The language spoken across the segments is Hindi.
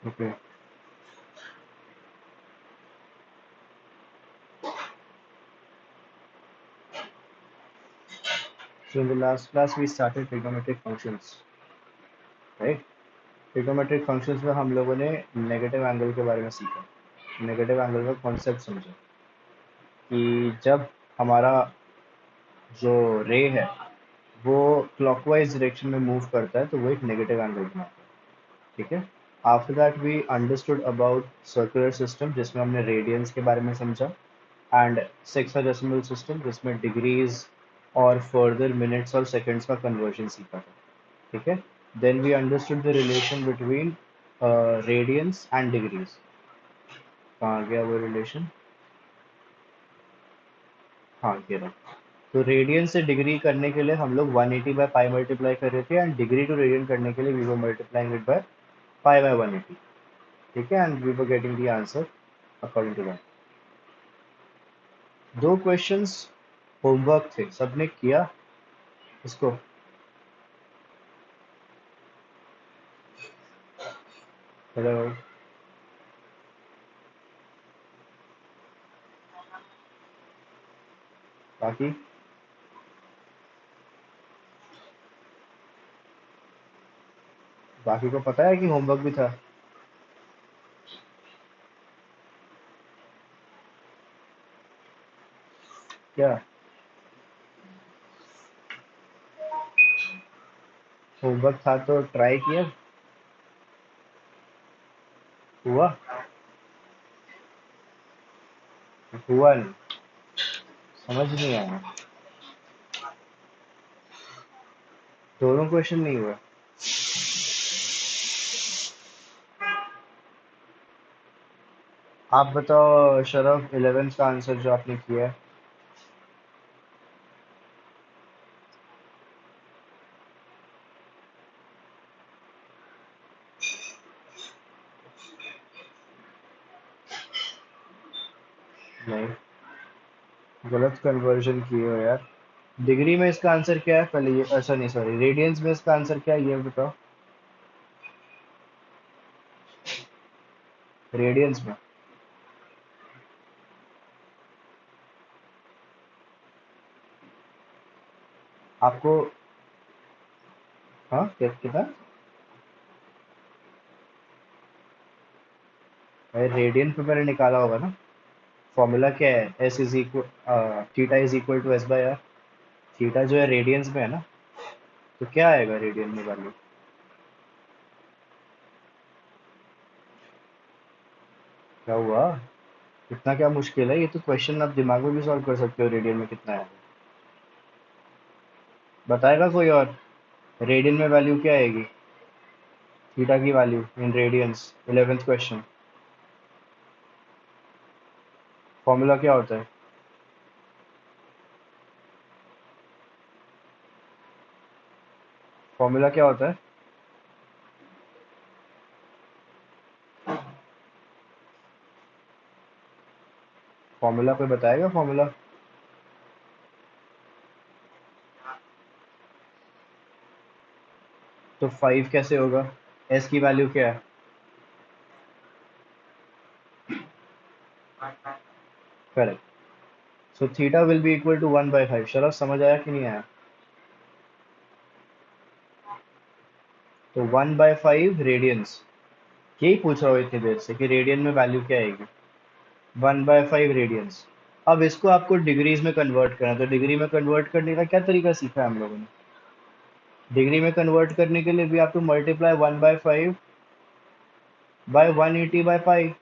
Okay. So in the last class we started trigonometric functions, right? Trigonometric functions में हम लोगों ने नेगेटिव एंगल के बारे में सीखा। नेगेटिव एंगल का कॉन्सेप्ट समझा कि जब हमारा जो रे है वो क्लॉकवाइज डायरेक्शन में मूव करता है तो वो एक नेगेटिव एंगल बनाता है। ठीक है। After that we understood about circular system जिसमें हमने रेडियंस के बारे में समझा एंड सेक्साडेसिमल सिस्टम जिसमें डिग्रीज और फर्दर मिनट्स और सेकंड्स का कन्वर्जन सीखा था। ठीक है। Then we understood the relation between radians and degrees. कहाँ गया वो रिलेशन? हाँ, ये रहा। तो रेडियन से डिग्री करने के लिए हम लोग 180 बाय पाई मल्टीप्लाई कर रहे थे एंड डिग्री टू रेडियन करने के लिए we were multiplying it by pi by 180। ठीक है। And we were getting the answer according to that. दो क्वेश्चंस होमवर्क थे, सबने किया इसको? हेलो। बाकी बाकी को पता है कि होमवर्क भी था? क्या होमवर्क था तो ट्राई किया? हुआ? हुआ नहीं? समझ नहीं आया? दोनों क्वेश्चन नहीं हुआ? आप बताओ शरफ, 11th का आंसर जो आपने किया है। नहीं, गलत कन्वर्जन किए हो यार। डिग्री में इसका आंसर क्या है पहले ये, अच्छा नहीं सॉरी, रेडियंस में इसका आंसर क्या है ये बताओ। रेडियंस में आपको, हाँ क्या कितना? भाई रेडियन पे मैंने निकाला होगा ना। फॉर्मूला क्या है? S is equal, theta is equal to S by R. Theta जो है रेडियंस में है ना, तो क्या आएगा रेडियन में वैल्यू? क्या हुआ? इतना क्या मुश्किल है? ये तो क्वेश्चन आप दिमाग में भी सॉल्व कर सकते हो। रेडियन में कितना है बताएगा कोई और? रेडियन में वैल्यू क्या आएगी? थीटा की value in radiance, 11th question. Formula क्या होता है? फॉर्मूला क्या होता है? फॉर्मूला कोई बताएगा फॉर्मूला? तो 5 कैसे होगा? एस की वैल्यू क्या है? Correct. So theta will be equal to 1/5। शरफ समझ आया कि नहीं आया? तो 1/5 रेडियंस। यही पूछ रहा हूँ इतनी देर से कि रेडियन में वैल्यू क्या आएगी। 1/5 रेडियंस। अब इसको आपको डिग्रीज में कन्वर्ट करना है, तो डिग्री में कन्वर्ट करने का क्या तरीका सीखा है हम लोगों ने? डिग्री में कन्वर्ट करने के लिए भी आप टू मल्टीप्लाई 1/5 बाय 180/पाई।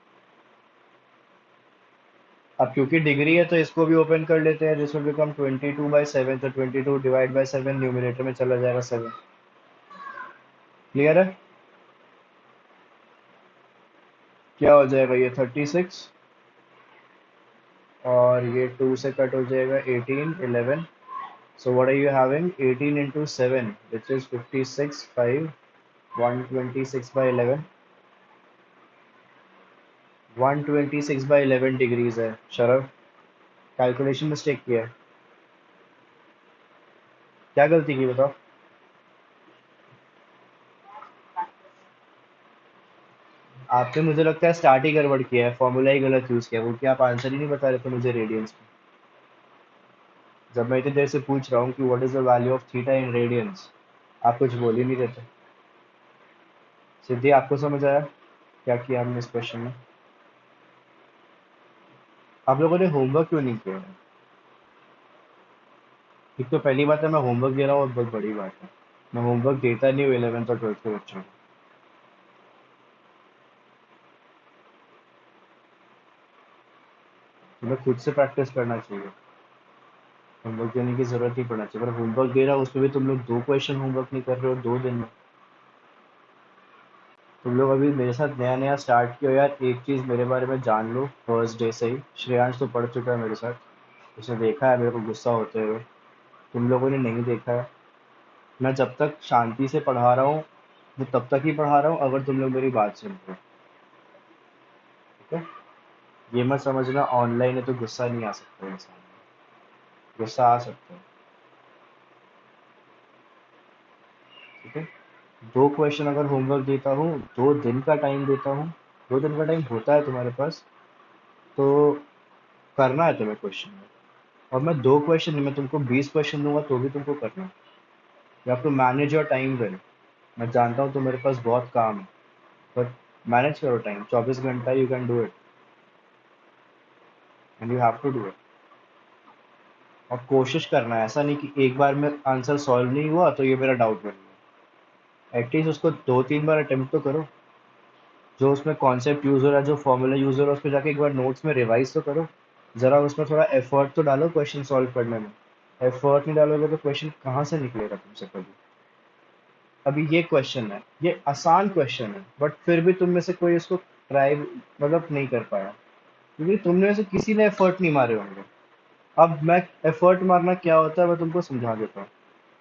अब क्योंकि डिग्री है तो इसको भी ओपन कर लेते हैं, जिसमें बिकम 22/7, तो 22 डिवाइड बाय 7 न्यूमिनेटर में चला जाएगा 7। क्लियर है? क्या हो जाएगा ये? 36, और ये 2 से कट हो जाएगा 18, 11। So what are you having? 18 into 7, which is 56, 5, 126 by 11। 126 by 11 degrees है शरफ। कैलकुलेशन मिस्टेक किया है। क्या गलती की बताओ? आपने मुझे लगता है स्टार्ट ही गड़बड़ किया है, फॉर्मूला ही गलत यूज किया है, वो क्या आप आंसर ही नहीं बता रहे थे मुझे रेडियंस में। जब मैं इतनी देर से पूछ रहा हूँ कि what is the value of theta in radiance, आप कुछ बोल ही नहीं देते। सिद्धि, आपको समझ आया क्या किया हमने इस क्वेश्चन में? आप लोगों ने होमवर्क क्यों नहीं किया है? एक तो पहली बात है, मैं होमवर्क दे रहा हूँ और बहुत बड़ी बात है, मैं होमवर्क देता नहीं हूँ 11th और 12th के बच्चों को। तुम्हें खुद से प्रैक्टिस करना चाहिए, होमवर्क देने की जरूरत नहीं पड़ना चाहिए। पर होमवर्क दे रहा हूँ उसमें भी तुम लोग 2 क्वेश्चन होमवर्क नहीं कर रहे हो 2 दिन में। तुम लोग अभी मेरे साथ नया नया स्टार्ट किया हो यार, एक चीज़ मेरे बारे में जान लो फर्स्ट डे से ही। श्रेयांश तो पढ़ चुका है मेरे साथ, उसने देखा है मेरे को गुस्सा होते हुए। तुम लोगों ने नहीं देखा है। मैं जब तक शांति से पढ़ा रहा हूँ मैं तब तक ही पढ़ा रहा हूँ, अगर तुम लोग मेरी बात सुनते हो। ठीक है, ये मत समझना ऑनलाइन है तो गुस्सा नहीं आ सकता इंसान, गुस्सा आ सकता है। ठीक है, 2 क्वेश्चन अगर होमवर्क देता हूँ, 2 दिन का टाइम देता हूँ, 2 दिन का टाइम होता है तुम्हारे पास, तो करना है तुम्हें क्वेश्चन में। और मैं 2 क्वेश्चन नहीं, मैं तुमको 20 क्वेश्चन दूंगा तो भी तुमको करना है। You have to manage your time well. मैं जानता हूँ तुम्हारे पास बहुत काम है, बट मैनेज करो टाइम, 24 घंटा you can do it, and you have to do it. और कोशिश करना है, ऐसा नहीं कि एक बार में आंसर सॉल्व नहीं हुआ तो ये मेरा डाउट बन गया। एटलीस्ट उसको 2-3 बार अटेम्प्ट तो करो। जो उसमें कॉन्सेप्ट यूज हो रहा है, जो फॉर्मूला यूज हो रहा है, उस पर जाके एक बार नोट्स में रिवाइज तो करो। जरा उसमें थोड़ा एफर्ट तो डालो क्वेश्चन सॉल्व करने में। एफर्ट नहीं डालोगे तो क्वेश्चन कहाँ से निकलेगा तुमसे कभी? अभी ये क्वेश्चन है, ये आसान क्वेश्चन है, बट फिर भी तुम में से कोई इसको ट्राई मतलब नहीं कर पाया, क्योंकि तुमने में से किसी ने एफर्ट नहीं मारे होंगे। अब मैं एफर्ट मारना क्या होता है मैं तुमको समझा देता हूँ।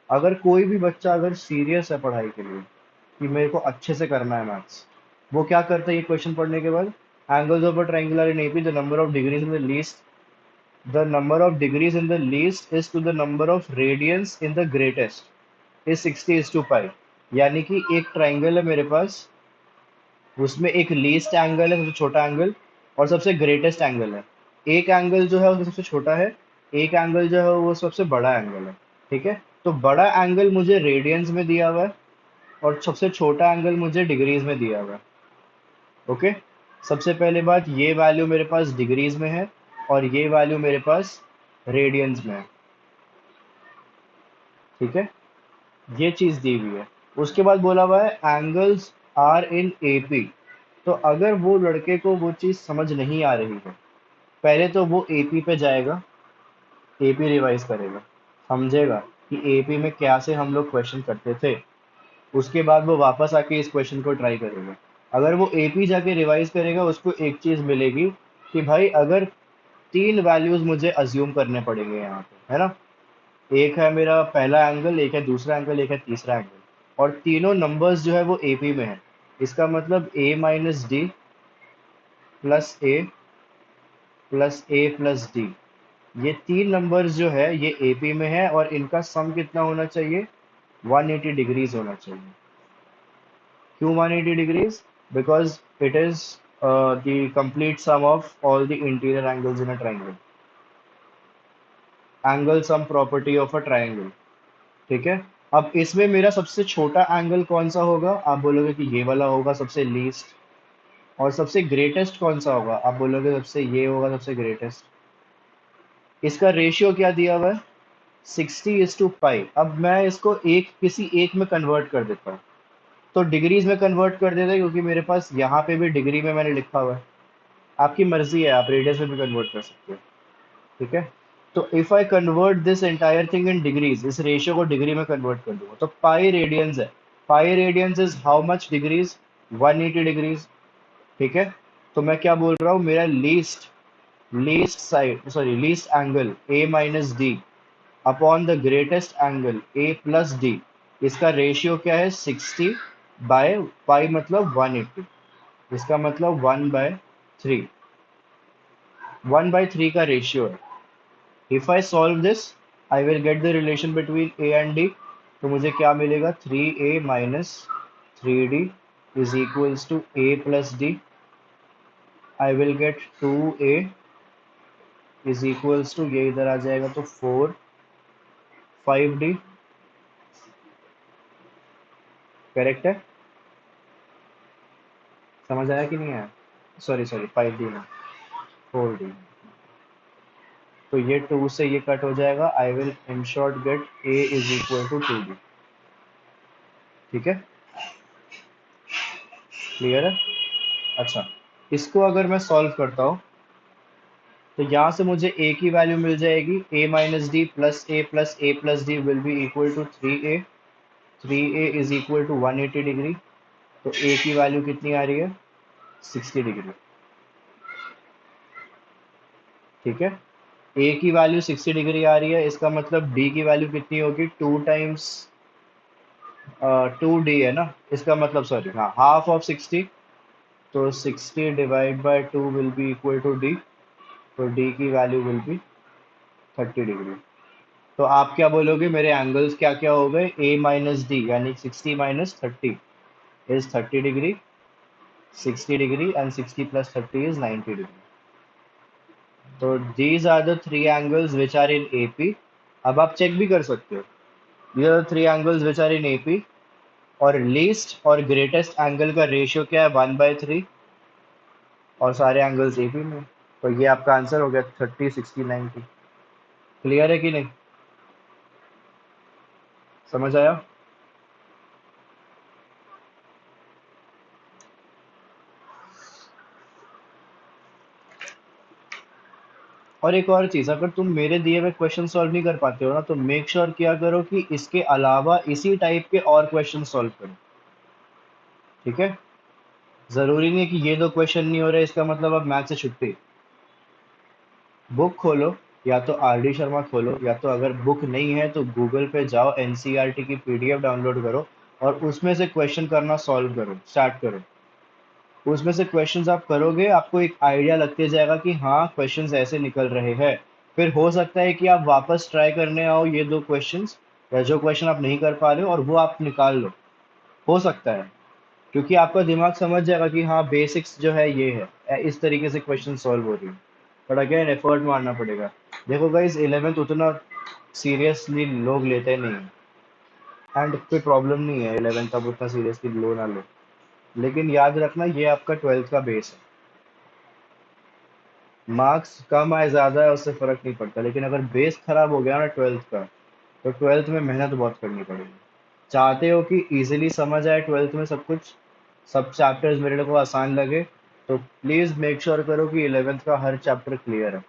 अगर कोई भी बच्चा अगर सीरियस है पढ़ाई के लिए कि मेरे को अच्छे से करना है मैथ्स, वो क्या करता है ये क्वेश्चन पढ़ने के बाद? Angles of a triangular in AP, the number of degrees in the least is to the number of radians in the greatest is 60:5। यानी कि एक ट्राइंगल है मेरे पास, उसमें एक लीस्ट एंगल है सबसे छोटा एंगल, और सबसे ग्रेटेस्ट एंगल है। एक एंगल जो है वो सबसे छोटा है, एक एंगल जो है वो सबसे बड़ा एंगल है। ठीक है, तो बड़ा एंगल मुझे रेडियंस में दिया हुआ है और सबसे छोटा एंगल मुझे डिग्रीज में दिया हुआ है। ओके, सबसे पहले बात, ये वैल्यू मेरे पास डिग्रीज में है और ये वैल्यू मेरे पास रेडियंस में है। ठीक है, ये चीज दी हुई है। उसके बाद बोला हुआ है एंगल्स आर इन एपी। तो अगर वो लड़के को वो चीज समझ नहीं आ रही है, पहले तो वो एपी पे जाएगा, एपी रिवाइज करेगा, समझेगा कि एपी में क्या से हम लोग क्वेश्चन करते थे। उसके बाद वो वापस आके इस क्वेश्चन को ट्राई करेगा। अगर वो एपी जाके रिवाइज करेगा, उसको एक चीज मिलेगी कि भाई अगर 3 वैल्यूज मुझे अज्यूम करने पड़ेंगे यहाँ पे, है ना? एक है मेरा पहला एंगल, एक है दूसरा एंगल, एक है तीसरा एंगल, और तीनों नंबर्स जो है वो एपी में है। इसका मतलब ए minus d plus a plus a plus D, ये 3 नंबर्स जो है ये एपी में है, और इनका सम कितना होना चाहिए? 180 डिग्रीज होना चाहिए। क्यों 180 degrees? Because it is the complete sum of all the interior angles in a triangle, angle sum property of a triangle. ठीक है, अब इसमें मेरा सबसे छोटा एंगल कौन सा होगा? आप बोलोगे कि ये वाला होगा सबसे लीस्ट। और सबसे ग्रेटेस्ट कौन सा होगा? आप बोलोगे सबसे ये होगा सबसे ग्रेटेस्ट। इसका रेशियो क्या दिया हुआ है? 60:5। अब मैं इसको एक किसी एक में कन्वर्ट कर देता हूँ, तो डिग्रीज में कन्वर्ट कर देता है, क्योंकि मेरे पास यहाँ पे भी डिग्री में मैंने लिखा हुआ है। आपकी मर्जी है, आप रेडियस में भी कन्वर्ट कर सकते हो। ठीक है, तो if I convert this entire thing in degrees, इस रेशियो को डिग्री में कन्वर्ट कर दूंगा, तो पाई रेडियंस है। पाई radiance is how much degrees? 180 degrees. ठीक है, तो मैं क्या बोल रहा हूँ, मेरा least side sorry least angle A minus D upon the greatest angle A plus D, इसका रेशियो क्या है? 60 बाय पाई, मतलब 180। इसका मतलब 1/3, 1/3 का रेशियो है। If I solve this, I will get the relation between A and D. तो मुझे क्या मिलेगा? 3a minus 3d is equals to a plus d. I will get 2a is equals to, ये इधर आ जाएगा तो 5d। करेक्ट है? समझ आया कि नहीं आया? सॉरी सॉरी, 5d ना, 4d। तो ये 2 से ये कट हो जाएगा। I will in short get a is equal to 2d। ठीक है, क्लियर है? अच्छा, इसको अगर मैं सॉल्व करता हूँ तो यहाँ से मुझे a की वैल्यू मिल जाएगी, a minus d plus a plus d will be equal to 3a। 3a is equal to 180 degree. तो a की वैल्यू कितनी आ रही है? 60 डिग्री। ठीक है, a की वैल्यू 60 डिग्री आ रही है, इसका मतलब d की वैल्यू कितनी होगी? 2 टाइम्स 2d है ना, इसका मतलब सॉरी, हाँ, हाफ ऑफ 60। तो 60 divide by 2 will be equal to d। तो d की वैल्यू विल बी 30 डिग्री। तो आप क्या बोलोगे, मेरे एंगल्स क्या क्या हो गए? a माइनस डी यानी 60 minus 30 is 30 degree, 60 degree and 60 plus 30 is 90 degree. तो these are the three angles which are in AP। अब आप चेक भी कर सकते हो, these are the three angles which are in AP। और लीस्ट और ग्रेटेस्ट एंगल का रेशियो क्या है? 1/3। और सारे एंगल्स AP में। तो ये आपका आंसर हो गया 30 60 90। क्लियर है कि नहीं? समझ आया? और एक और चीज, अगर तुम मेरे दिए हुए क्वेश्चन सॉल्व नहीं कर पाते हो ना, तो मेक श्योर किया करो कि इसके अलावा इसी टाइप के और क्वेश्चन सॉल्व करो। ठीक है, जरूरी नहीं है कि ये दो क्वेश्चन नहीं हो रहे इसका मतलब अब मैथ से छुट्टी। बुक खोलो, या तो RD शर्मा खोलो, या तो अगर बुक नहीं है तो गूगल पे जाओ, NCERT की PDF डाउनलोड करो और उसमें से क्वेश्चन करना सॉल्व करो, स्टार्ट करो। उसमें से क्वेश्चंस आप करोगे, आपको एक आइडिया लगते जाएगा कि हाँ क्वेश्चंस ऐसे निकल रहे हैं। फिर हो सकता है कि आप वापस ट्राई करने आओ ये दो क्वेश्चंस, या जो क्वेश्चन आप नहीं कर पा रहे हो और वो आप निकाल लो। हो सकता है, क्योंकि आपका दिमाग समझ जाएगा कि हाँ बेसिक्स जो है ये है, इस तरीके से क्वेश्चन सॉल्व हो रही है। बट अगेन एफर्ट मारना पड़ेगा। देखो गाइस, 11th उतना सीरियसली लोग लेते नहीं हैं, एंड कोई प्रॉब्लम नहीं है 11th अब उतना सीरियसली लो ना लो। लेकिन याद रखना ये आपका 12th का बेस है। मार्क्स कम आए ज्यादा है उससे फर्क नहीं पड़ता, लेकिन अगर बेस खराब हो गया ना 12th का, तो 12th में मेहनत बहुत करनी पड़ेगी। चाहते हो कि इजीली समझ आए 12th में सब कुछ, सब चैप्टर्स मेरे को आसान लगे, तो प्लीज मेक श्योर करो कि 11th का हर चैप्टर क्लियर है।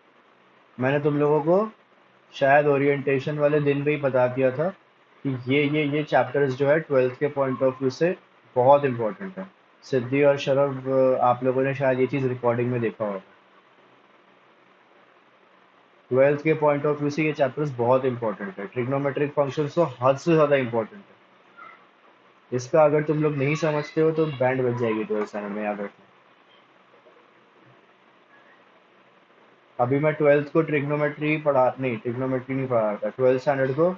मैंने तुम लोगों को शायद ओरिएंटेशन वाले दिन भी बता दिया था कि ये चैप्टर्स जो है 12th के पॉइंट ऑफ व्यू से बहुत इंपॉर्टेंट है। सिद्धि और शरभ, आप लोगों ने शायद ये चीज रिकॉर्डिंग में देखा होगा। 12th के पॉइंट ऑफ व्यू से ये चैप्टर्स बहुत इंपॉर्टेंट है। ट्रिग्नोमेट्रिक फंक्शंस तो हद से ज्यादा इंपॉर्टेंट है। इसका अगर तुम लोग नहीं समझते हो तो बैंड बज जाएगी 12th स्टैंडर्ड में, याद रखना। अभी मैं 12th को ट्रिग्नोमेट्री पढ़ा नहीं, ट्रिग्नोमेट्री नहीं पढ़ा रहा था 12th स्टैंडर्ड को।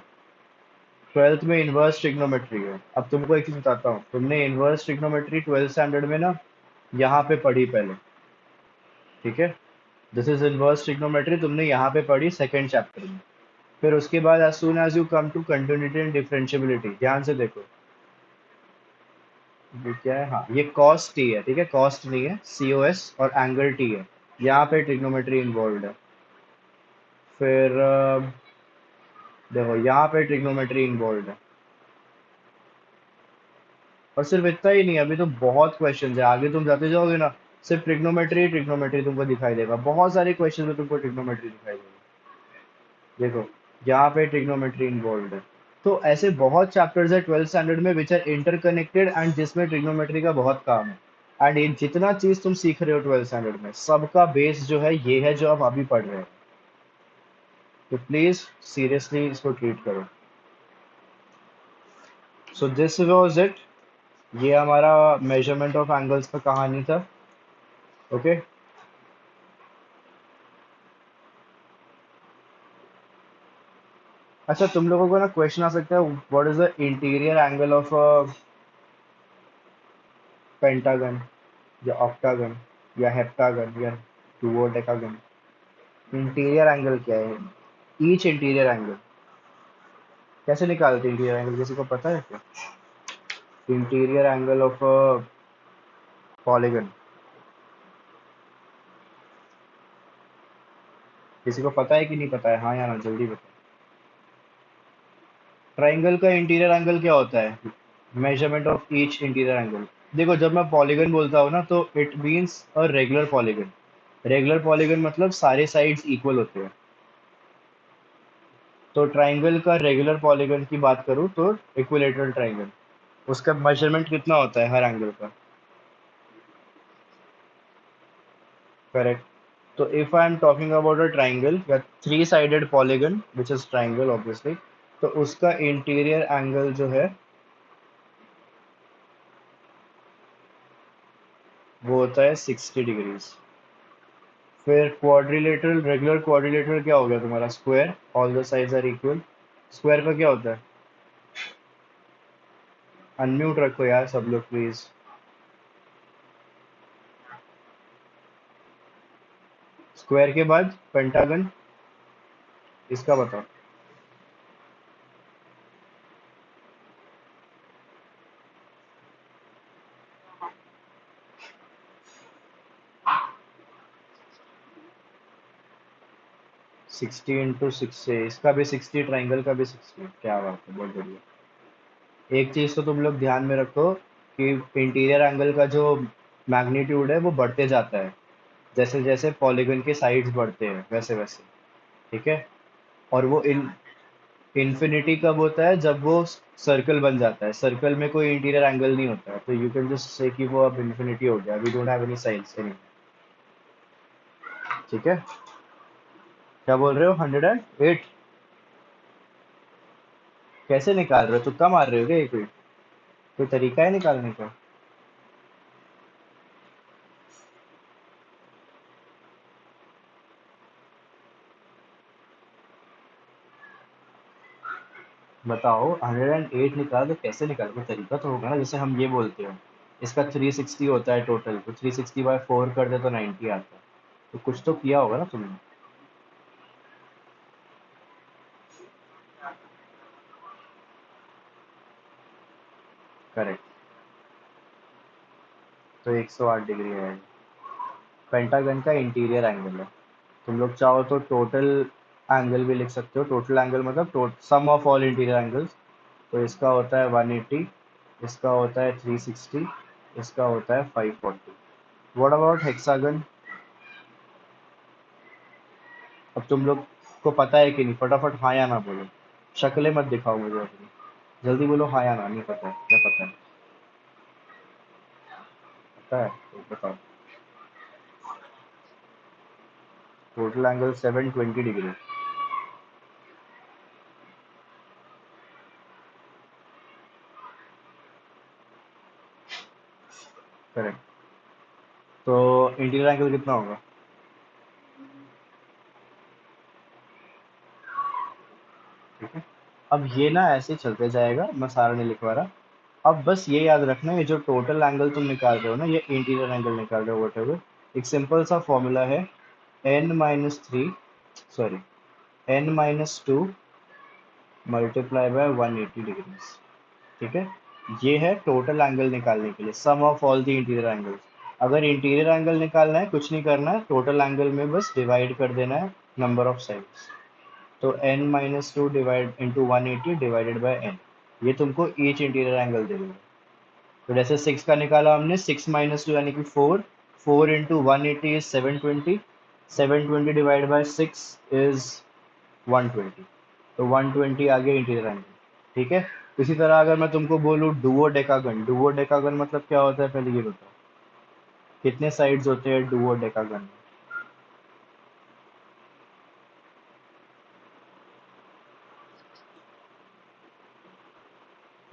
12th में इनवर्स ट्रिग्नोमेट्री है। अब तुमको एक चीज बताता हूँ, तुमने इनवर्स ट्रिग्नोमेट्री 12th स्टैंडर्ड में ना यहाँ पे पढ़ी पहले। ठीक है, दिस इज इनवर्स ट्रिग्नोमेट्री, तुमने यहाँ पे पढ़ी सेकंड चैप्टर में। फिर उसके बाद as soon as you come to continuity and differentiability, ध्यान से देखो ये क्या है। हाँ, ये कॉस टी है, ठीक है, कॉस्ट नहीं है, COS, और एंगल टी है। यहाँ पे ट्रिग्नोमेट्री इन्वॉल्व है। फिर देखो यहाँ पे ट्रिग्नोमेट्री इन्वॉल्व है। और सिर्फ इतना ही नहीं, अभी तो बहुत क्वेश्चन है, आगे तुम जाते जाओगे ना, सिर्फ ट्रिग्नोमेट्री ट्रिग्नोमेट्री तुमको दिखाई देगा, बहुत सारे क्वेश्चन में तुमको ट्रिग्नोमेट्री दिखाई देगा। देखो यहाँ पे ट्रिग्नोमेट्री इन्वॉल्व है। तो ऐसे बहुत चैप्टर्स है 12th स्टैंडर्ड में विच आर इंटरकनेक्टेड एंड जिसमें ट्रिग्नोमेट्री का बहुत काम है। एंड ये जितना चीज तुम सीख रहे हो 12th स्टैंडर्ड में, सबका बेस जो है ये है जो आप अभी पढ़ रहे हो। तो प्लीज सीरियसली इसको ट्रीट करो। So this was it. ये हमारा मेजरमेंट ऑफ एंगल्स का कहानी था। ओके, अच्छा, तुम लोगों को ना क्वेश्चन आ सकता है, what is the interior angle of pentagon या ऑक्टागन या हेप्टागन या डुओडेकागन। इंटीरियर एंगल क्या है? ईच इंटीरियर एंगल कैसे निकालते हैं? इंटीरियर एंगल किसी को पता है क्या? Interior angle of a polygon किसी को पता है कि नहीं पता है? हाँ या ना, जल्दी बताओ। ट्राइंगल का इंटीरियर एंगल क्या होता है? Measurement of each interior angle. देखो, जब मैं पॉलीगन बोलता हूँ ना, तो it means a regular polygon. Regular polygon मतलब सारे साइड्स इक्वल होते हैं। तो ट्राइंगल का रेगुलर पॉलीगन की बात करूँ तो इक्विलेटरल ट्राइंगल, उसका मेजरमेंट कितना होता है हर एंगल का? करेक्ट। तो if I am talking about a triangle या three sided polygon which is triangle obviously, तो उसका इंटीरियर एंगल जो है वो होता है 60 डिग्रीज। फिर क्वाड्रिलेटरल, रेगुलर क्वाड्रिलेटरल क्या हो गया तुम्हारा? Square, all the sides are equal. Square का क्या होता है? अनम्यूट रखो यार सब लोग प्लीज। स्क्वायर के बाद पेंटागन, इसका बताओ। 60 × 6 से इसका भी 60, ट्राइंगल का भी 60। क्या बात है, बहुत बढ़िया। एक चीज तो तुम लोग ध्यान में रखो कि इंटीरियर एंगल का जो मैग्नीट्यूड है वो बढ़ते जाता है जैसे जैसे पॉलीगन के साइड्स बढ़ते हैं वैसे वैसे। ठीक है। और वो इन्फिनिटी कब होता है? जब वो सर्कल बन जाता है। सर्कल में कोई इंटीरियर एंगल नहीं होता है, तो यू कैन जस्ट से कि वो अब इन्फिनिटी हो गया, we don't have any sides any. ठीक है। क्या बोल रहे हो? 108? कैसे निकाल रहे हो? तुक्का मार रहे हो क्या? ये कोई तरीका है निकालने का? बताओ, 108 निकाल तो कैसे निकाल? कोई तरीका तो होगा ना। जैसे हम ये बोलते हो इसका 360 होता है टोटल, तो 360/4 कर दे तो 90 आता है। तो कुछ तो किया होगा ना तुमने। करेक्ट। तो 108 डिग्री है। पेंटागन का इंटीरियर एंगल है। तुम लोग चाहो तो टोटल एंगल भी लिख सकते हो। टोटल एंगल मतलब सम ऑफ ऑल इंटीरियर एंगल्स। तो इसका होता है 180, इसका होता है 360, इसका होता है 540। What about hexagon? अब तुम लोग को पता है कि नहीं? फटाफट हाँ या ना बोलो। शक्लें मत दिखाओ मुझे अपनी। जल्दी बोलो हाँ या ना। नहीं पता है? क्या पता है? पता है तो बताओ। Total angle 720 degree. करेक्ट। तो इंटीरियर एंगल कितना होगा? ठीक है। अब ये ना ऐसे ही चलते जाएगा, मैं सारा नहीं लिखवा रहा। अब बस ये याद रखना, ये जो टोटल एंगल तुम निकाल रहे हो ना, ये इंटीरियर एंगल निकाल रहे हो वटेवर। एक सिंपल सा फॉर्मूला है, n-3, sorry, n-2 multiply by 180 degrees. ठीक है। ये है टोटल एंगल निकालने के लिए, sum of all the interior angles. अगर इंटीरियर एंगल निकालना है, कुछ नहीं करना है, टोटल एंगल में बस डिवाइड कर देना है नंबर ऑफ साइड्स। तो n-2 divide into 180 divided by n, ये तुमको ईच इंटीरियर एंगल दे देगा। तो जैसे 6 का निकाला हमने, 6-2 यानी कि 4। 4 × 180 इज 720। 720 divide by 6 is 120। तो 120 आ गया इंटीरियर एंगल। ठीक है। इसी तरह अगर मैं तुमको बोलूँ डुओ डेकागन, डुओ डेकागन मतलब क्या होता है पहले ये बताओ। कितने साइड्स होते हैं डुओ डेकागन में?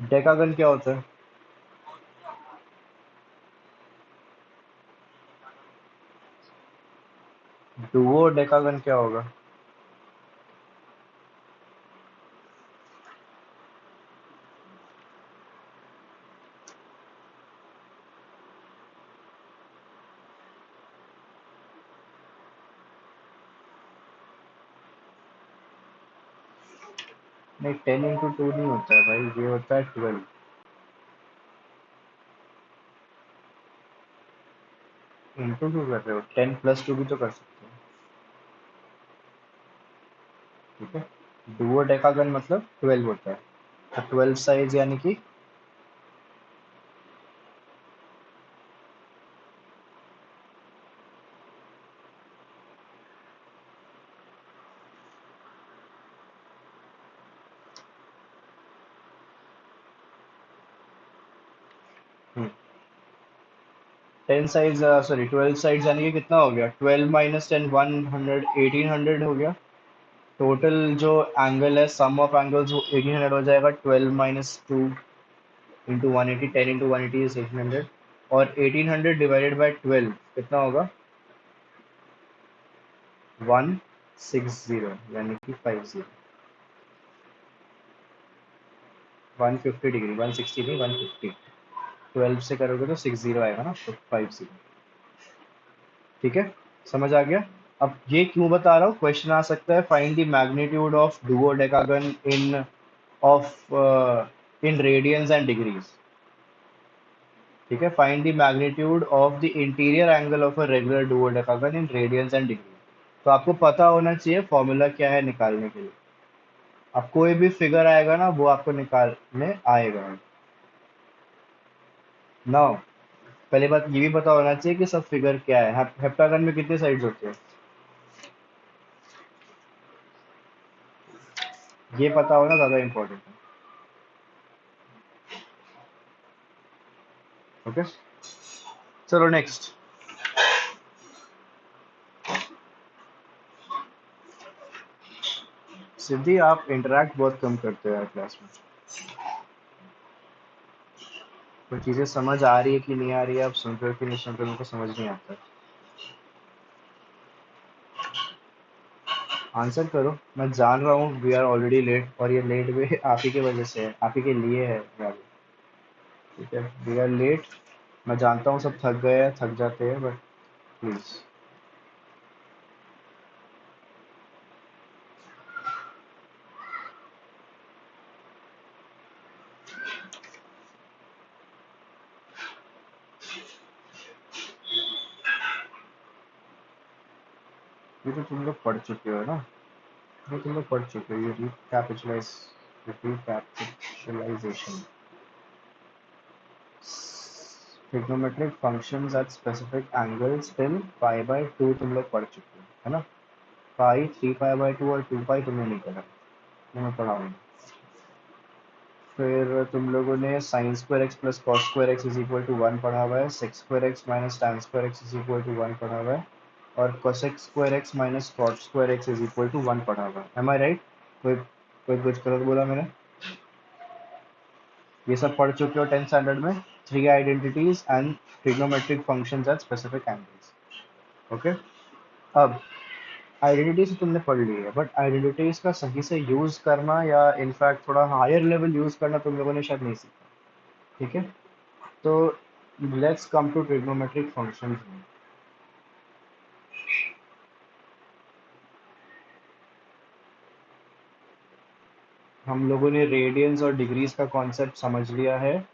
डेकागन क्या होता है? डुओ डेकागन क्या होगा? नहीं, 10 into 2 नहीं होता है भाई, ये होता है 12। इंटू क्यों कर रहे हो? 10 + 2 भी तो कर सकते हो। ठीक है, डुओडेकागन मतलब 12 होता है, तो 12 साइज यानी कि 10 साइज, सॉरी 12 साइज यानी कि कितना हो गया? 12 माइनस 10, 100, 1800 हो गया। टोटल जो एंगल है, सम ऑफ एंगल्स, वो 1800 हो जाएगा। 12 - 2 × 180, 10 × 180 इज 1800, और 1800 डिवाइडेड बाय 12 कितना होगा? 160, यानी कि 50, 150 डिग्री, 160 नहीं, 150। 12 से करोगे तो 60 आएगा ना, तो 50। ठीक है, समझ आ गया? अब ये क्यों बता रहा हूँ, क्वेश्चन आ सकता है, find the magnitude of duodecagon in of in radians and degrees. ठीक है, find the magnitude of the interior angle of a regular duodecagon in radians and degree. तो आपको पता होना चाहिए फॉर्मूला क्या है निकालने के लिए। अब कोई भी फिगर आएगा ना, वो आपको निकालने आएगा। नाउ पहले बात ये भी पता होना चाहिए कि सब फिगर क्या है। हेप्टागन में कितने साइड्स होते हैं, ये पता होना ज्यादा इंपॉर्टेंट है। ओके, चलो नेक्स्ट। सिद्धि, आप इंटरेक्ट बहुत कम करते हो यार क्लास में। कोई चीजें समझ आ रही है कि नहीं आ रही है, आप सुन रहे हो कि नहीं सुन रहे हो, मेरे को समझ नहीं आता। आंसर करो, मैं जान रहा हूँ वी आर ऑलरेडी लेट, और ये लेट भी आप ही की वजह से है, आप ही के लिए है यार। ठीक है, वी आर लेट। मैं जानता हूँ सब थक गए हैं, थक जाते हैं, बट प्लीज। ये तो तुम लोग पढ़ चुके हो ना, ये तुम लोग पढ़ चुके हो, ये recapitulisation, trigonometric functions at specific angles till π/2 तुम लोग पढ़ चुके हो, है ना? पाई, 3π/2 और 2π तुमने नहीं पढ़ा, मैं पढ़ाऊंगा। फिर तुम लोगों ने sine square x plus cos square x is equal to 1 पढ़ा हुआ है, sec square x minus tan square x is equal to 1 पढ़ा हुआ है, और cosec square x minus cot square x is equal to 1 पढ़ा हुआ है। Am I right? कोई कोई कुछ गलत बोला मैंने? ये सब पढ़ चुके हो 10th स्टैंडर्ड में, three identities and trigonometric functions at specific angles. Okay, अब आइडेंटिटीज तो तुमने पढ़ ली है, बट आइडेंटिटीज का सही से यूज करना, या इनफैक्ट थोड़ा हायर लेवल यूज करना, तुम लोगों ने शायद नहीं सीखा। ठीक है, तो let's come to trigonometric functions. हम लोगों ने रेडियंस और डिग्रीज का कॉन्सेप्ट समझ लिया है।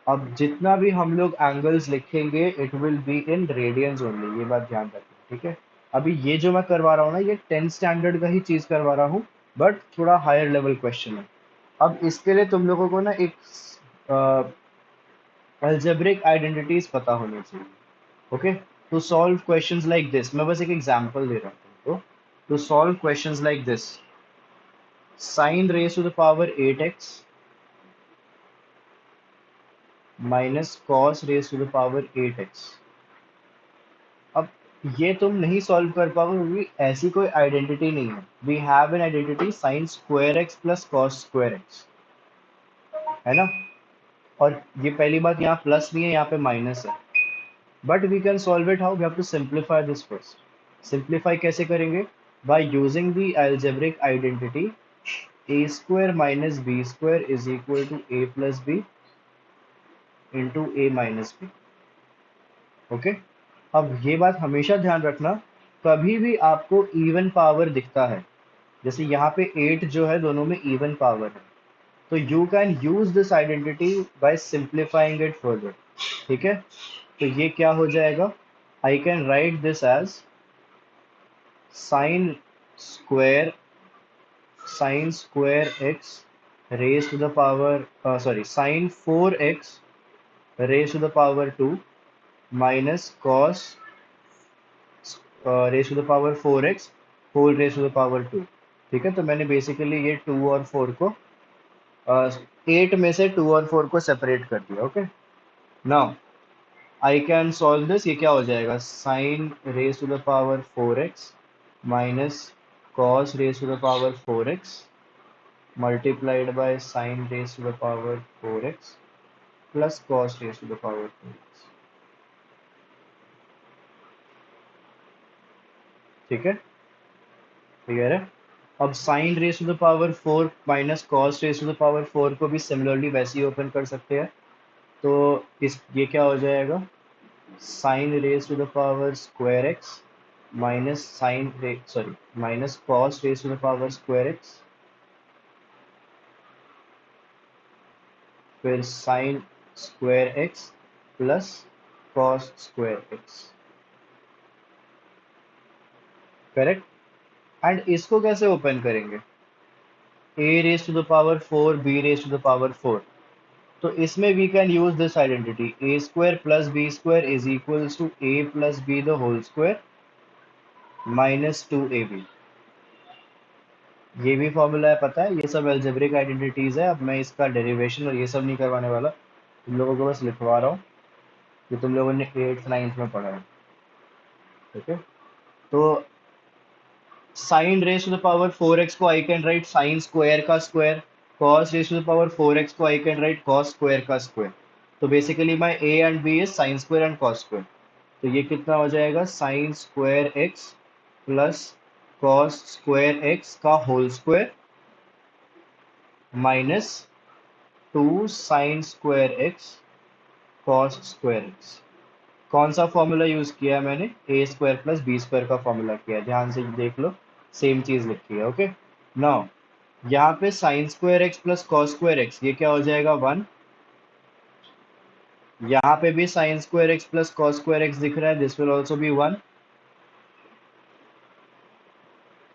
अब जितना भी हम लोग एंगल्स लिखेंगे, it will be in radiance only, ये बात ध्यान रखना। ठीक है, अभी ये जो मैं करवा रहा हूँ ना, ये 10th स्टैंडर्ड का ही चीज करवा रहा हूँ, बट थोड़ा हायर लेवल क्वेश्चन है। अब इसके लिए तुम लोगों को ना एक अलजेब्रिक आइडेंटिटीज पता होनी चाहिए। Okay, to solve questions like this, मैं बस एक एग्जांपल दे रहा हूँ तुमको। To solve questions like this, sin raised to the power 8x minus cos raised to the power 8x। अब ये तुम नहीं सॉल्व कर पाओगे, क्योंकि ऐसी कोई आइडेंटिटी नहीं है। We have an identity sine square x plus cos square x, है ना? और ये पहली बात, यहाँ प्लस नहीं है, यहाँ पे माइनस है। But we can solve it how, we have to simplify this first. Simplify कैसे करेंगे? By using the algebraic identity a square minus b square is equal to a plus b into a minus b. Okay, अब ये बात हमेशा ध्यान रखना, कभी भी आपको इवन पावर दिखता है, जैसे यहाँ पे 8 जो है दोनों में इवन पावर है, तो you can use this identity by simplifying it further. ठीक है, तो ये क्या हो जाएगा, I can write this as sine square sine square x raise to the power sorry sine 4x raise to the power 2 minus cos raise to the power 4x whole raise to the power 2। ठीक है, तो मैंने बेसिकली ये 2 और 4 को 8 में से 2 और 4 को सेपरेट कर दिया। Okay, now I can solve this. ये क्या हो जाएगा, sine raise to the power 4x minus cos raise to the power 4x multiplied by sin raised to the power 4x plus cos raised to the power 4x। ठीक है, क्लियर है। अब sin raise to the power 4 minus cos raise to the power 4 को भी सिमिलरली वैसे ही ओपन कर सकते हैं। तो इस ये क्या हो जाएगा, sin raise to the power square x minus minus cos raise to the power square x, फिर sin square x plus cos square x. Correct. And इसको कैसे ओपन करेंगे, a raise to the power 4 b raise to the power 4। तो इसमें we can use this identity, a square plus b square is equals to a plus b the whole square minus 2ab। ये भी फॉर्मूला है, पता है, ये सब एल्जेब्रिक आइडेंटिटीज है। अब मैं इसका डेरिवेशन और ये सब नहीं करवाने वाला, तुम लोगों को बस लिखवा रहा हूँ जो तुम लोगों ने 8th 9th में पढ़ा है। ठीक है, तो sine raise to the power 4x को I can write sine square का square, cos raise to the power 4x को I can write cos square का स्क्वायर। तो basically my a and b is sine square and cos square. तो ये कितना हो जाएगा, sine square x plus cos square x का whole square minus 2 sine square x cos square x। कौन सा फॉर्मूला यूज किया है मैंने, ए स्क्वायर प्लस बी स्क्वायर का फॉर्मूला किया है, ध्यान से देख लो, सेम चीज लिखी है। ओके, नाउ यहाँ पे sine square x plus cos square x, ये क्या हो जाएगा 1। यहाँ पे भी sine square x plus cos square x दिख रहा है, this will also be 1।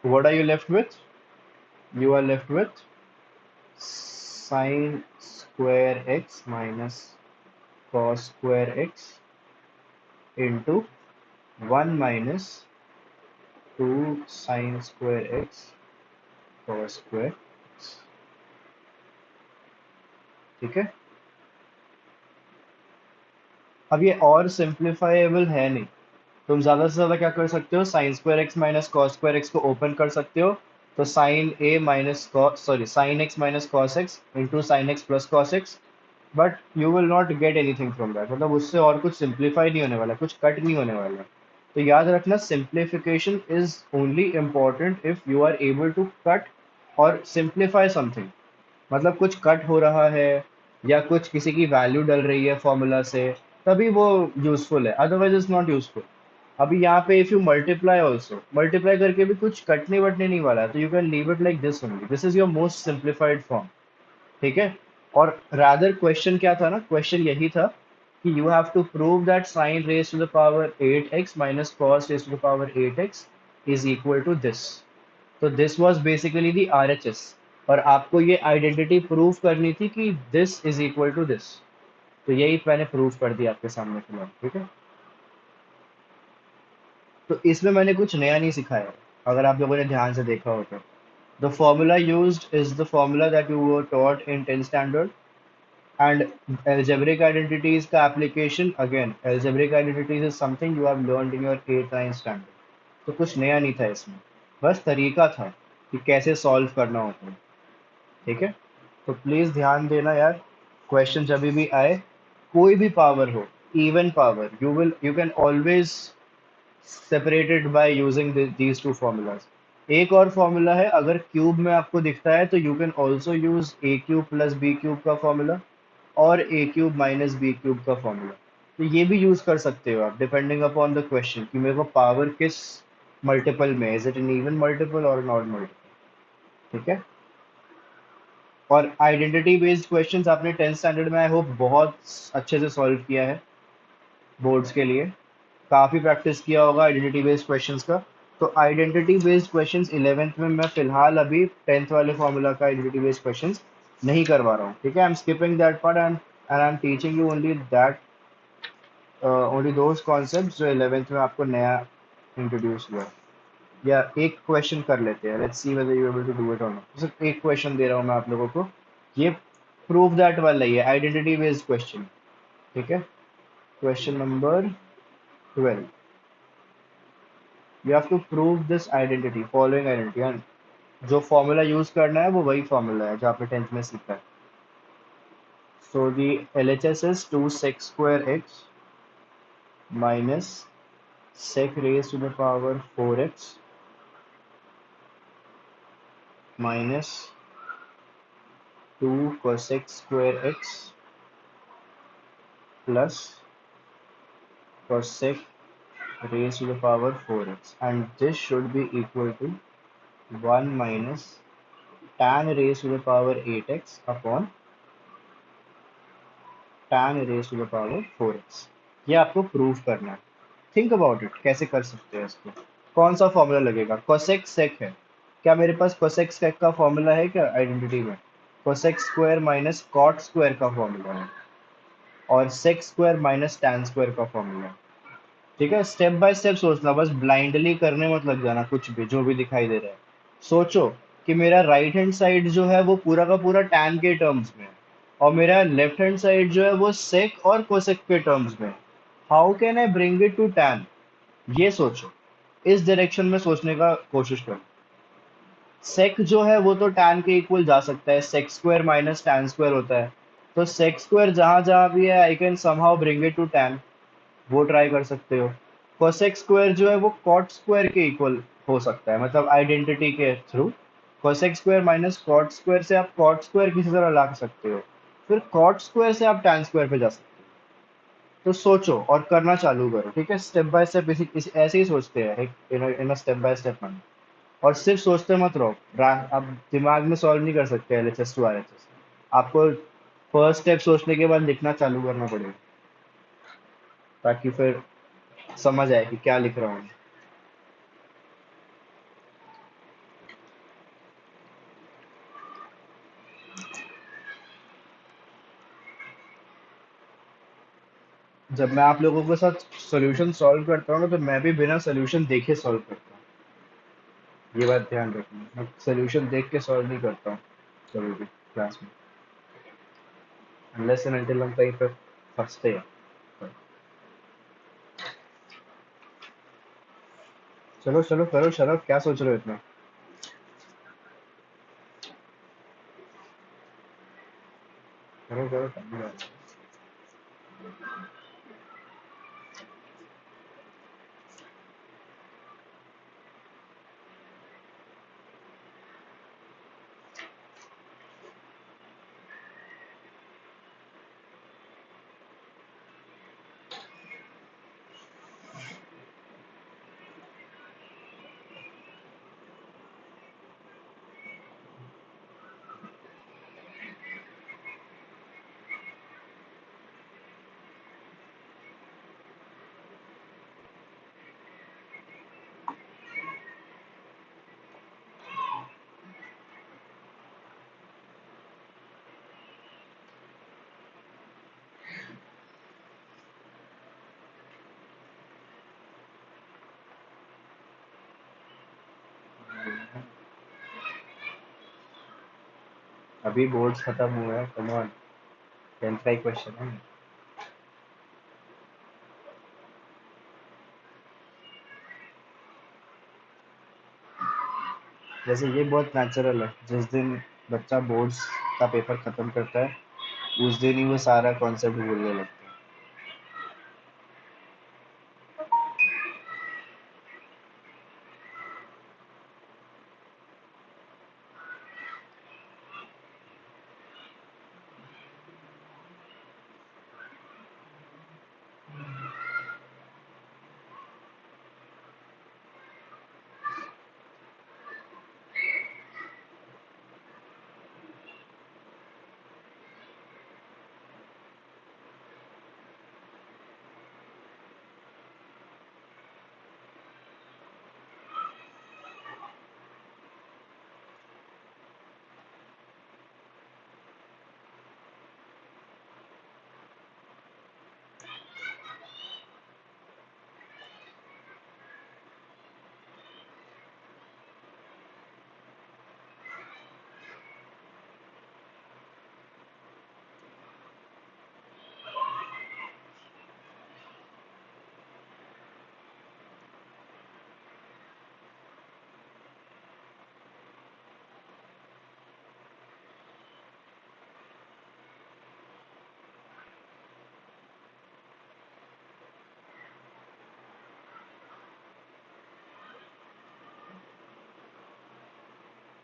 What are you left with, you are left with sine square x minus cos square x into 1 minus 2 sine square x cos square x. ठीक है, अब ये और सिंप्लीफाइबल है नहीं। तुम ज्यादा से ज्यादा क्या कर सकते हो, sine square x minus cos square x को ओपन कर सकते हो। तो sine a minus sine x minus cos x into sine x plus cos x, but you will not get anything from that. मतलब उससे और कुछ सिंप्लीफाई नहीं होने वाला, कुछ कट नहीं होने वाला। तो याद रखना, simplification is only important if you are able to cut और सिंप्लीफाई समथिंग। मतलब कुछ कट हो रहा है या कुछ किसी की वैल्यू डल रही है फॉर्मूला से, तभी वो यूजफुल है, अदरवाइज इज नॉट यूजफुल। अभी यहाँ पे if you multiply also, multiply करके भी कुछ कटने वटने नहीं वाला है, तो you can leave it like this only, this is your most simplified form. ठीक है, और रादर क्वेश्चन क्या था ना, क्वेश्चन यही था कि you have to prove that sine raise to the power 8x minus cos raise to the power 8x is equal to this. तो this was basically the RHS, और आपको ये आइडेंटिटी प्रूव करनी थी कि this is equal to this. तो यही मैंने प्रूव कर दिया आपके सामने फिलहाल। ठीक है, तो इसमें मैंने कुछ नया नहीं सिखाया, अगर आप लोगों ने ध्यान से देखा हो तो। The formula used is the formula that you were taught in 10th standard. And algebraic identities का application, again algebraic identities is something you have learned in your 8th 9th standard. तो कुछ नया नहीं था इसमें, बस तरीका था कि कैसे सॉल्व करना होता है। ठीक है, तो प्लीज ध्यान देना यार, क्वेश्चन जब भी आए, कोई भी पावर हो, even power, you can always separated by using these two formulas. एक और फॉर्मूला है, अगर क्यूब में आपको दिखता है तो you can also use a cube plus b cube का फॉर्मूला और a cube minus b cube का फॉर्मूला। तो ये भी यूज कर सकते हो आप, डिपेंडिंग अपॉन द क्वेश्चन कि मेरे को पावर किस मल्टीपल में, is it an even multiple और नॉट मल्टीपल। ठीक है। और आइडेंटिटी बेस्ड क्वेश्चंस आपने 10th स्टैंडर्ड में आई होप बहुत अच्छे से सॉल्व किया है बोर्ड्स के लिए, काफ़ी प्रैक्टिस किया होगा आइडेंटिटी बेस्ड क्वेश्चंस का। तो आइडेंटिटी बेस्ड क्वेश्चंस 11th में मैं फिलहाल अभी 10th वाले फॉर्मूला का आइडेंटिटी बेस्ड क्वेश्चंस नहीं करवा रहा हूँ, ठीक है। I am skipping that part and I am teaching you only that, only those concepts जो 11th में आपको नया इंट्रोड्यूस हुआ है। या एक क्वेश्चन कर लेते हैं, let's see whether you able to do it और नॉट। सिर्फ एक क्वेश्चन दे रहा हूँ मैं आप लोगों को, ये प्रूव दैट वाला ही है, आइडेंटिटी बेस्ड क्वेश्चन, ठीक है। Question number 12, you have to prove this identity, following identity. जो फॉर्मूला यूज करना है वो वही फॉर्मूला है जो आपने 10th में सीखा है। सो दी LHS is 2 sec square x minus sec raised to the power 4x minus 2 cosec square x plus cosec raised to the power 4x, and this should be equal to 1 minus tan raised to the power 8x upon tan raised to the power 4x। ये आपको प्रूव करना है। थिंक अबाउट इट, कैसे कर सकते हैं इसको। कौन सा फॉर्मूला लगेगा, कोसेक सेक है। क्या मेरे पास कोसेक सेक का फॉर्मूला है क्या आइडेंटिटी में? Cosec square minus cot square का फॉर्मूला है, और sec square minus tan square का फॉर्मूला है। ठीक है, स्टेप बाय स्टेप सोचना, बस ब्लाइंडली करने मत लग जाना कुछ भी जो भी दिखाई दे रहा है। सोचो कि मेरा राइट हैंड साइड जो है वो पूरा का पूरा टैन के टर्म्स में है, और मेरा लेफ्ट हैंड साइड जो है वो सेक और कोसेक के टर्म्स में है। How can I bring it to tan, ये सोचो, इस डायरेक्शन में सोचने का कोशिश करो। सेक जो है वो तो टैन के इक्वल जा सकता है, sec square minus tan square होता है। तो सेक स्क्वायर जहां जहां भी है I can somehow bring it to tan, वो ट्राई कर सकते हो। कोसेक स्क्वायर जो है वो कॉट स्क्वायर के इक्वल हो सकता है, मतलब आइडेंटिटी के through. Cosec square minus cot square से आप कॉट स्क्वायर किसी तरह ला सकते हो, फिर कॉट स्क्वायर से आप टैन स्क्वायर पे जा सकते हो। तो सोचो और करना चालू करो, ठीक है। स्टेप बाय स्टेप ऐसे ही सोचते हैं, in step by step manner. और सिर्फ सोचते मत रहो, आप दिमाग में सॉल्व नहीं कर सकते LHS टू RHS। आपको फर्स्ट स्टेप सोचने के बाद लिखना चालू करना पड़ेगा, ताकि फिर समझ आए कि क्या लिख रहा हूँ। जब मैं आप लोगों के साथ सॉल्यूशन सॉल्व करता हूँ ना, तो मैं भी बिना सॉल्यूशन देखे सॉल्व करता हूँ, ये बात ध्यान रखना। मैं सॉल्यूशन देख के सॉल्व नहीं करता हूँ कभी भी क्लास में, अनलेस एंड अनटिल हम कहीं पे फंसते हैं। चलो चलो करो शरब, क्या सोच रहे हो इतना। करो करो, time लगा। अभी बोर्ड्स खत्म हुए हैं, कम ऑन, 10th का ही क्वेश्चन है। जैसे ये बहुत नेचुरल है, जिस दिन बच्चा बोर्ड्स का पेपर खत्म करता है उस दिन ही वो सारा कॉन्सेप्ट भूलने लगता है।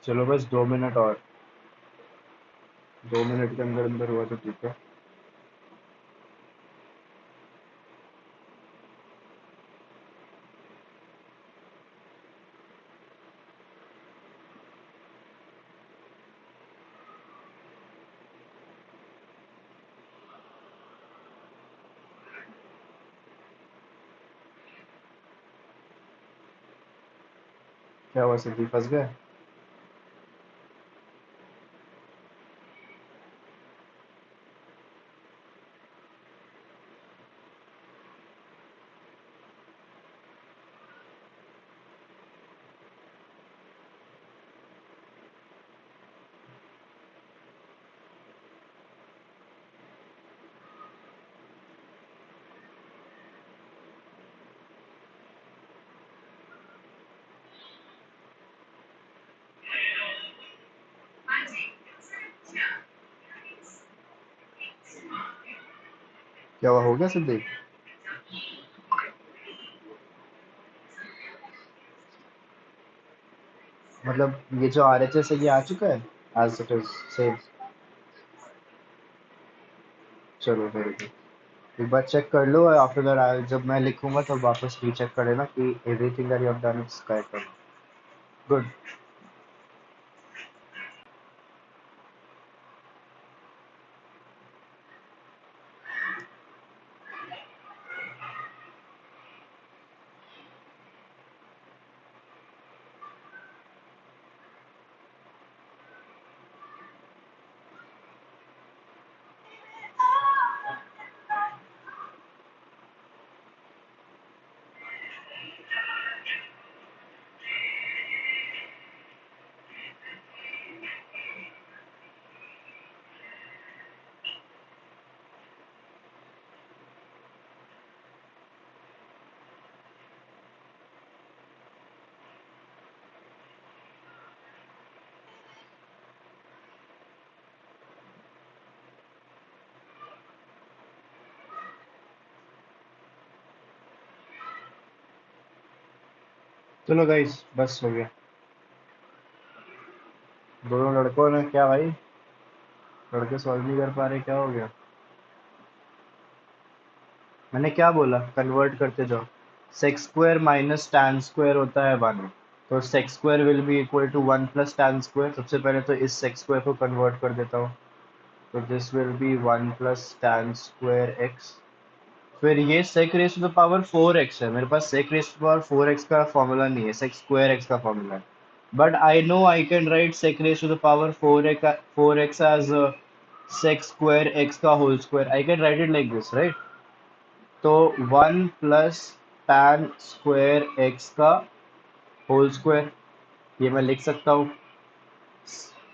चलो बस 2 मिनट और, 2 मिनट के अंदर अंदर हुआ तो ठीक है। क्या हुआ, सिद्धि फंस गए? क्या हुआ, हो गया सिद्धि? मतलब ये जो RHS है ये आ चुका है एज इट इज सेम? चलो वेरी गुड। एक बार चेक कर लो, और आफ्टर दैट जब मैं लिखूंगा तो वापस रीचेक कर लेना कि everything that you have done is correct. Good. चलो गाइस, बस हो गया। दोनों लड़कों ने क्या भाई, लड़के सॉल्व नहीं कर पा रहे, क्या हो गया? मैंने क्या बोला, कन्वर्ट करते जाओ। Sec square minus tan square होता है 1, तो sec square will be equal to 1 plus tan square. सबसे पहले तो इस सेक्स स्क्वायर को कन्वर्ट कर देता हूँ, तो this will be 1 plus tan square x. फिर ये sec raise to the power 4x है, मेरे पास sec raise to the power 4x का फॉर्मूला नहीं है, सेक स्क्वायर एक्स का फॉर्मूला है। But I know I can write sec raise to the power 4x as sec square x का whole square. I can write it like this, right? तो 1 प्लस टैन स्क्वायर एक्स का होल स्क्वायर, ये मैं लिख सकता हूँ।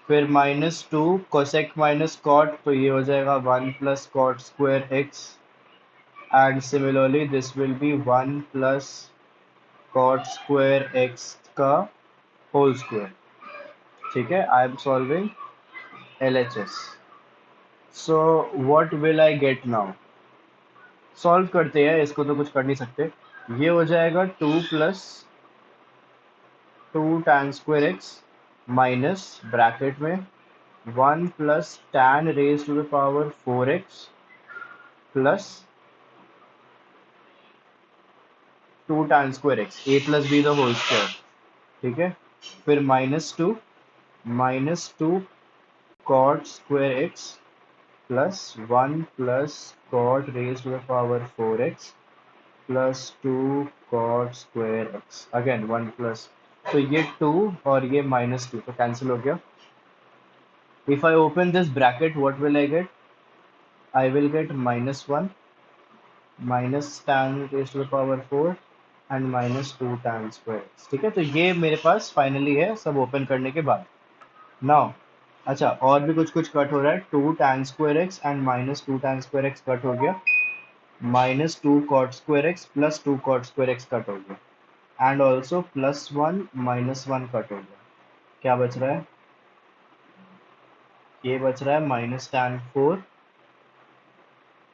फिर -2 कोसेक माइनस कॉट, तो ये हो जाएगा 1 plus cot square x. And similarly this will be 1 plus cot square x का होल स्क्वायर। ठीक है, I am solving LHS। So what will I get now? Solve करते हैं, इसको तो कुछ कर नहीं सकते। ये हो जाएगा 2 plus 2 tan square x minus bracket में 1 plus tan raise to the power 4x plus 2 tan square x, a plus b the whole square. ठीक है, फिर -2 cot square x plus 1 plus cot raise to the power 4x plus 2 cot square x, again 1 plus. तो ये 2 और ये -2 तो कैंसिल हो गया। If I open this bracket what will I get? I will get -1 minus tan raise to the power 4 and -2 tan square. ठीक है, तो ये मेरे पास फाइनली है सब ओपन करने के बाद। नाउ अच्छा, और भी कुछ कुछ कट हो रहा है। 2 tan square x and -2 tan square x cut हो गया। -2 cot square x plus 2 cot square x cut हो गया। एंड ऑल्सो +1 -1 कट हो गया। क्या बच रहा है? ये बच रहा है -टैन 4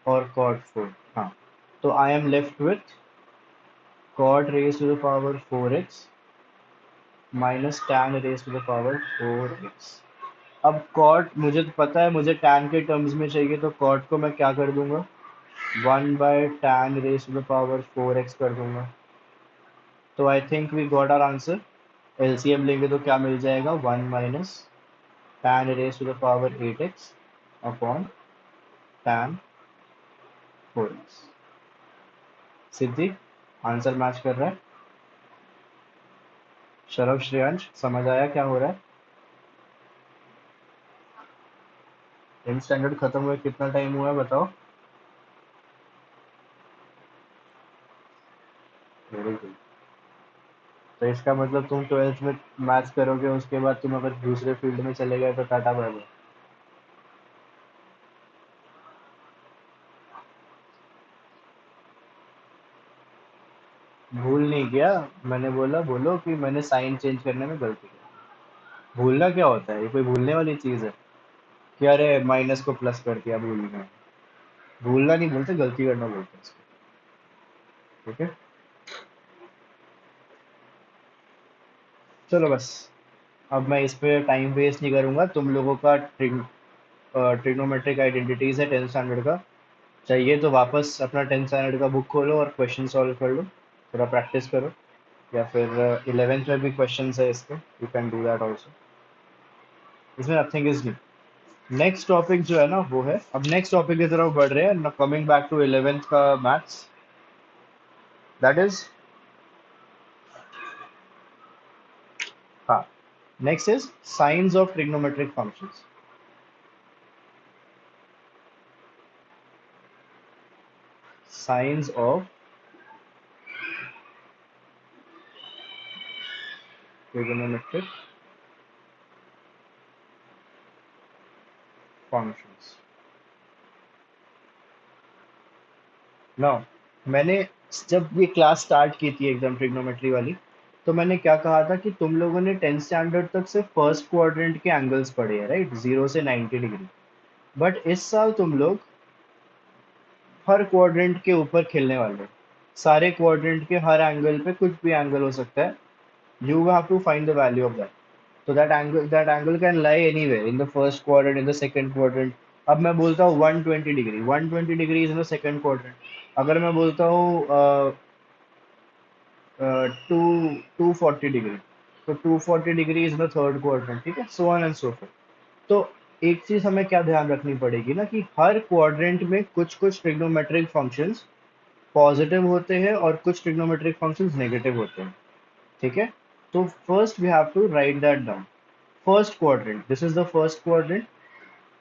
और कॉट 4। हाँ, तो I am left with cot raise to the power 4x minus tan raise to the power 4x। अब कॉट मुझे तो पता है, मुझे टैन के टर्म्स में चाहिए, तो कॉट को मैं क्या कर दूंगा, 1/tan raised to the power 4x कर दूंगा। तो I think we got our answer. LCM लेंगे तो क्या मिल जाएगा, 1 - tan raised to the power 8x upon tan 4x। Siddhi, answer match कर रहा है? शरभ, श्रेयांश, समझ आया क्या हो रहा है? 10th स्टैंडर्ड खत्म हुए कितना टाइम हुआ है बताओ? Very good. तो इसका मतलब तुम 12th में मैथ्स करोगे, उसके बाद तुम अगर दूसरे फील्ड में चले गए तो टाटा बाय बाय। भूल नहीं गया, मैंने बोला बोलो कि मैंने साइन चेंज करने में गलती की। भूलना क्या होता है, ये कोई भूलने वाली चीज है कि अरे माइनस को प्लस कर दिया, भूलना है? भूलना नहीं बोलते, गलती करना बोलते हैं इसको। ठीक है, चलो बस। अब मैं इस पे टाइम वेस्ट नहीं करूंगा। तुम लोगों का ट्रिग्नोमेट्रिक आइडेंटिटीज है 10th स्टैंडर्ड का, चाहिए तो वापस अपना 10th स्टैंडर्ड का बुक खोलो और क्वेश्चन सॉल्व कर लो, थोड़ा प्रैक्टिस करो। या फिर 11th में भी क्वेश्चन है इसके, you can do that also. इसमें nothing is new. Next topic जो है ना वो है, अब नेक्स्ट टॉपिक की तरफ बढ़ रहे हैं, कमिंग बैक टू 11th का मैथ्स, दैट इज, हाँ, next is science of trigonometric functions. Science of trigonometric functions. Now, मैंने जब ये क्लास स्टार्ट की थी एकदम ट्रिग्नोमेट्री वाली, तो मैंने क्या कहा था कि तुम लोगों ने 10th स्टैंडर्ड तक सिर्फ फर्स्ट क्वाड्रेंट के एंगल्स पढ़े हैं, राइट, 0 से 90 डिग्री। बट इस साल तुम लोग हर क्वाड्रेंट के ऊपर खेलने वाले हो। सारे क्वाड्रेंट के हर एंगल पे कुछ भी एंगल हो सकता है। You have to find the value of that. So that angle can lie anywhere in the first quadrant, in the second quadrant. अब मैं बोलता हूँ 120 degree, 120 degree is in the second quadrant. अगर मैं बोलता हूँ टू 240 डिग्री, तो 240 degree is the third quadrant, ठीक है, so on and so fourth. तो एक चीज हमें क्या ध्यान रखनी पड़ेगी ना, कि हर क्वाड्रेंट में कुछ कुछ ट्रिग्नोमेट्रिक फंक्शंस पॉजिटिव होते हैं और कुछ ट्रिग्नोमेट्रिक फंक्शंस नेगेटिव होते हैं। ठीक है, तो first we have to write that down. First quadrant, this is the first quadrant,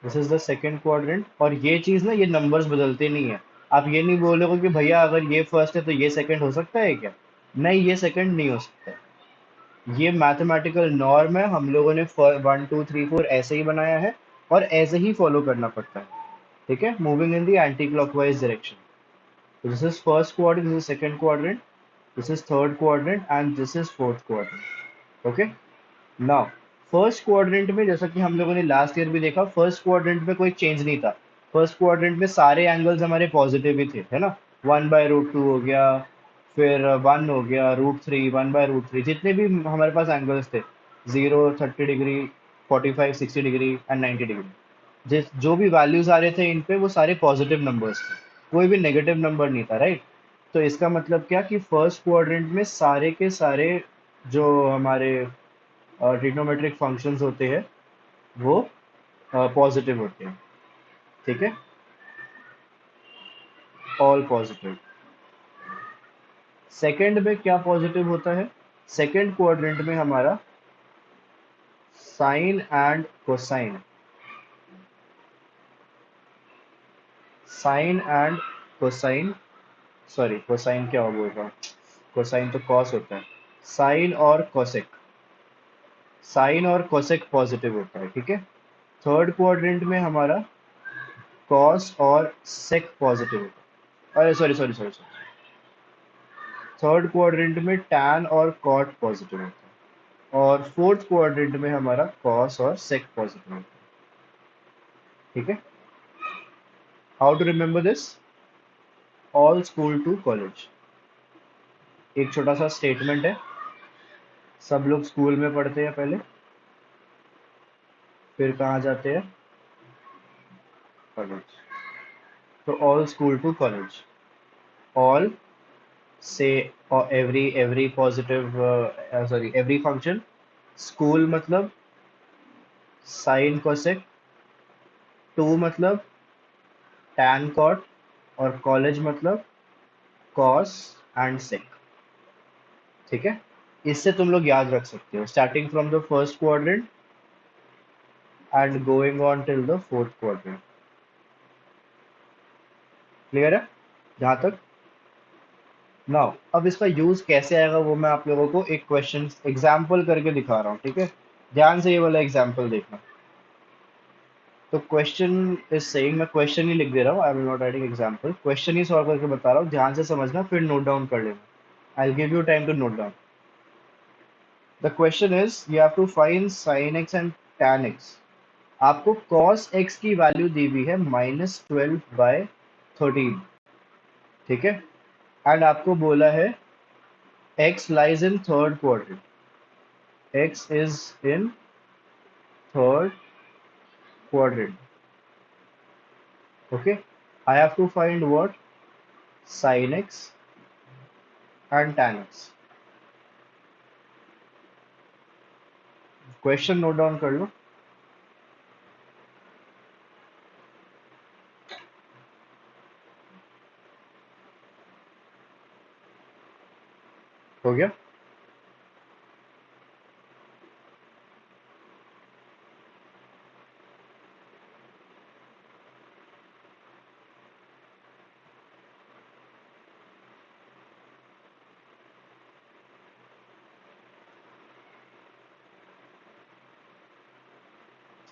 this is the second quadrant. और ये चीज ना, ये नंबर्स बदलते नहीं है। आप ये नहीं बोलोगे कि भैया अगर ये फर्स्ट है तो ये सेकंड हो सकता है क्या? नहीं, ये सेकंड नहीं हो सकता। ये मैथमेटिकल नॉर्म है, हम लोगों ने 1 2 3 4 ऐसे ही बनाया है और ऐसे ही फॉलो करना पड़ता है। ठीक है, moving in the anti clockwise direction. This is first quadrant, this is second quadrant, this is third quadrant and this is fourth quadrant. Okay, now first quadrant में, जैसा कि हम लोगों ने लास्ट ईयर भी देखा, फर्स्ट क्वाड्रेंट में कोई चेंज नहीं था। फर्स्ट क्वाड्रेंट में सारे एंगल्स हमारे पॉजिटिव ही थे, है ना। 1/√2 हो गया, फिर 1 हो गया, √3, 1/√3, जितने भी हमारे पास एंगल्स थे, 0 30 डिग्री, 45 60 डिग्री एंड 90 डिग्री, जिस जो भी वैल्यूज आ रहे थे इन पे, वो सारे पॉजिटिव नंबर्स थे, कोई भी नेगेटिव नंबर नहीं था, राइट। तो इसका मतलब क्या, कि फर्स्ट क्वाड्रेंट में सारे के सारे जो हमारे ट्रिग्नोमेट्रिक फंक्शंस होते हैं वो पॉजिटिव होते हैं। ठीक है, ऑल पॉजिटिव। सेकंड में क्या पॉजिटिव होता है? सेकंड क्वाड्रेंट में हमारा sine and cosine, sine and cosine, sorry cosine क्या बोल रहा हूँ, कोसाइन तो कॉस होता है। साइन और कोसेक, साइन और कोसेक पॉजिटिव होता है, ठीक है। थर्ड क्वाड्रेंट में हमारा कॉस और सेक पॉजिटिव होता है, अरे sorry sorry sorry sorry, third quadrant में टैन और कॉट पॉजिटिव होता है, और फोर्थ क्वाड्रेंट में हमारा कॉस और सेक पॉजिटिव होता है। ठीक है, how to remember this? All school to college, एक छोटा सा स्टेटमेंट है, सब लोग स्कूल में पढ़ते हैं पहले, फिर कहाँ जाते हैं? कॉलेज। तो all school to college, all से, और every positive, sorry every function. School मतलब साइन कोसेक, टू मतलब टैन कॉट, और कॉलेज मतलब कॉस एंड सेक। ठीक है, इससे तुम लोग याद रख सकते हो, starting from the first quadrant and going on till the fourth quadrant. Clear है जहां तक? नाउ अब इसका यूज कैसे आएगा वो मैं आप लोगों को एक क्वेश्चन एग्जाम्पल करके दिखा रहा हूँ। ठीक है, ध्यान से ये वाला एग्जाम्पल देखना। तो क्वेश्चन इज सेइंग, मैं क्वेश्चन ही लिख दे रहा हूँ, I am not writing example, question he solve करके बता रहा हूँ, ध्यान से समझना फिर नोट डाउन कर लेना। I give you time to note down. The question is you have to find sine x and tan x. आपको cos x की वैल्यू दी हुई है -12/13। ठीक है, एंड आपको बोला है x lies in third quadrant, x is in third quadrant. Okay, I have to find what? Sin x and tan x. Question note down कर लो। हो गया?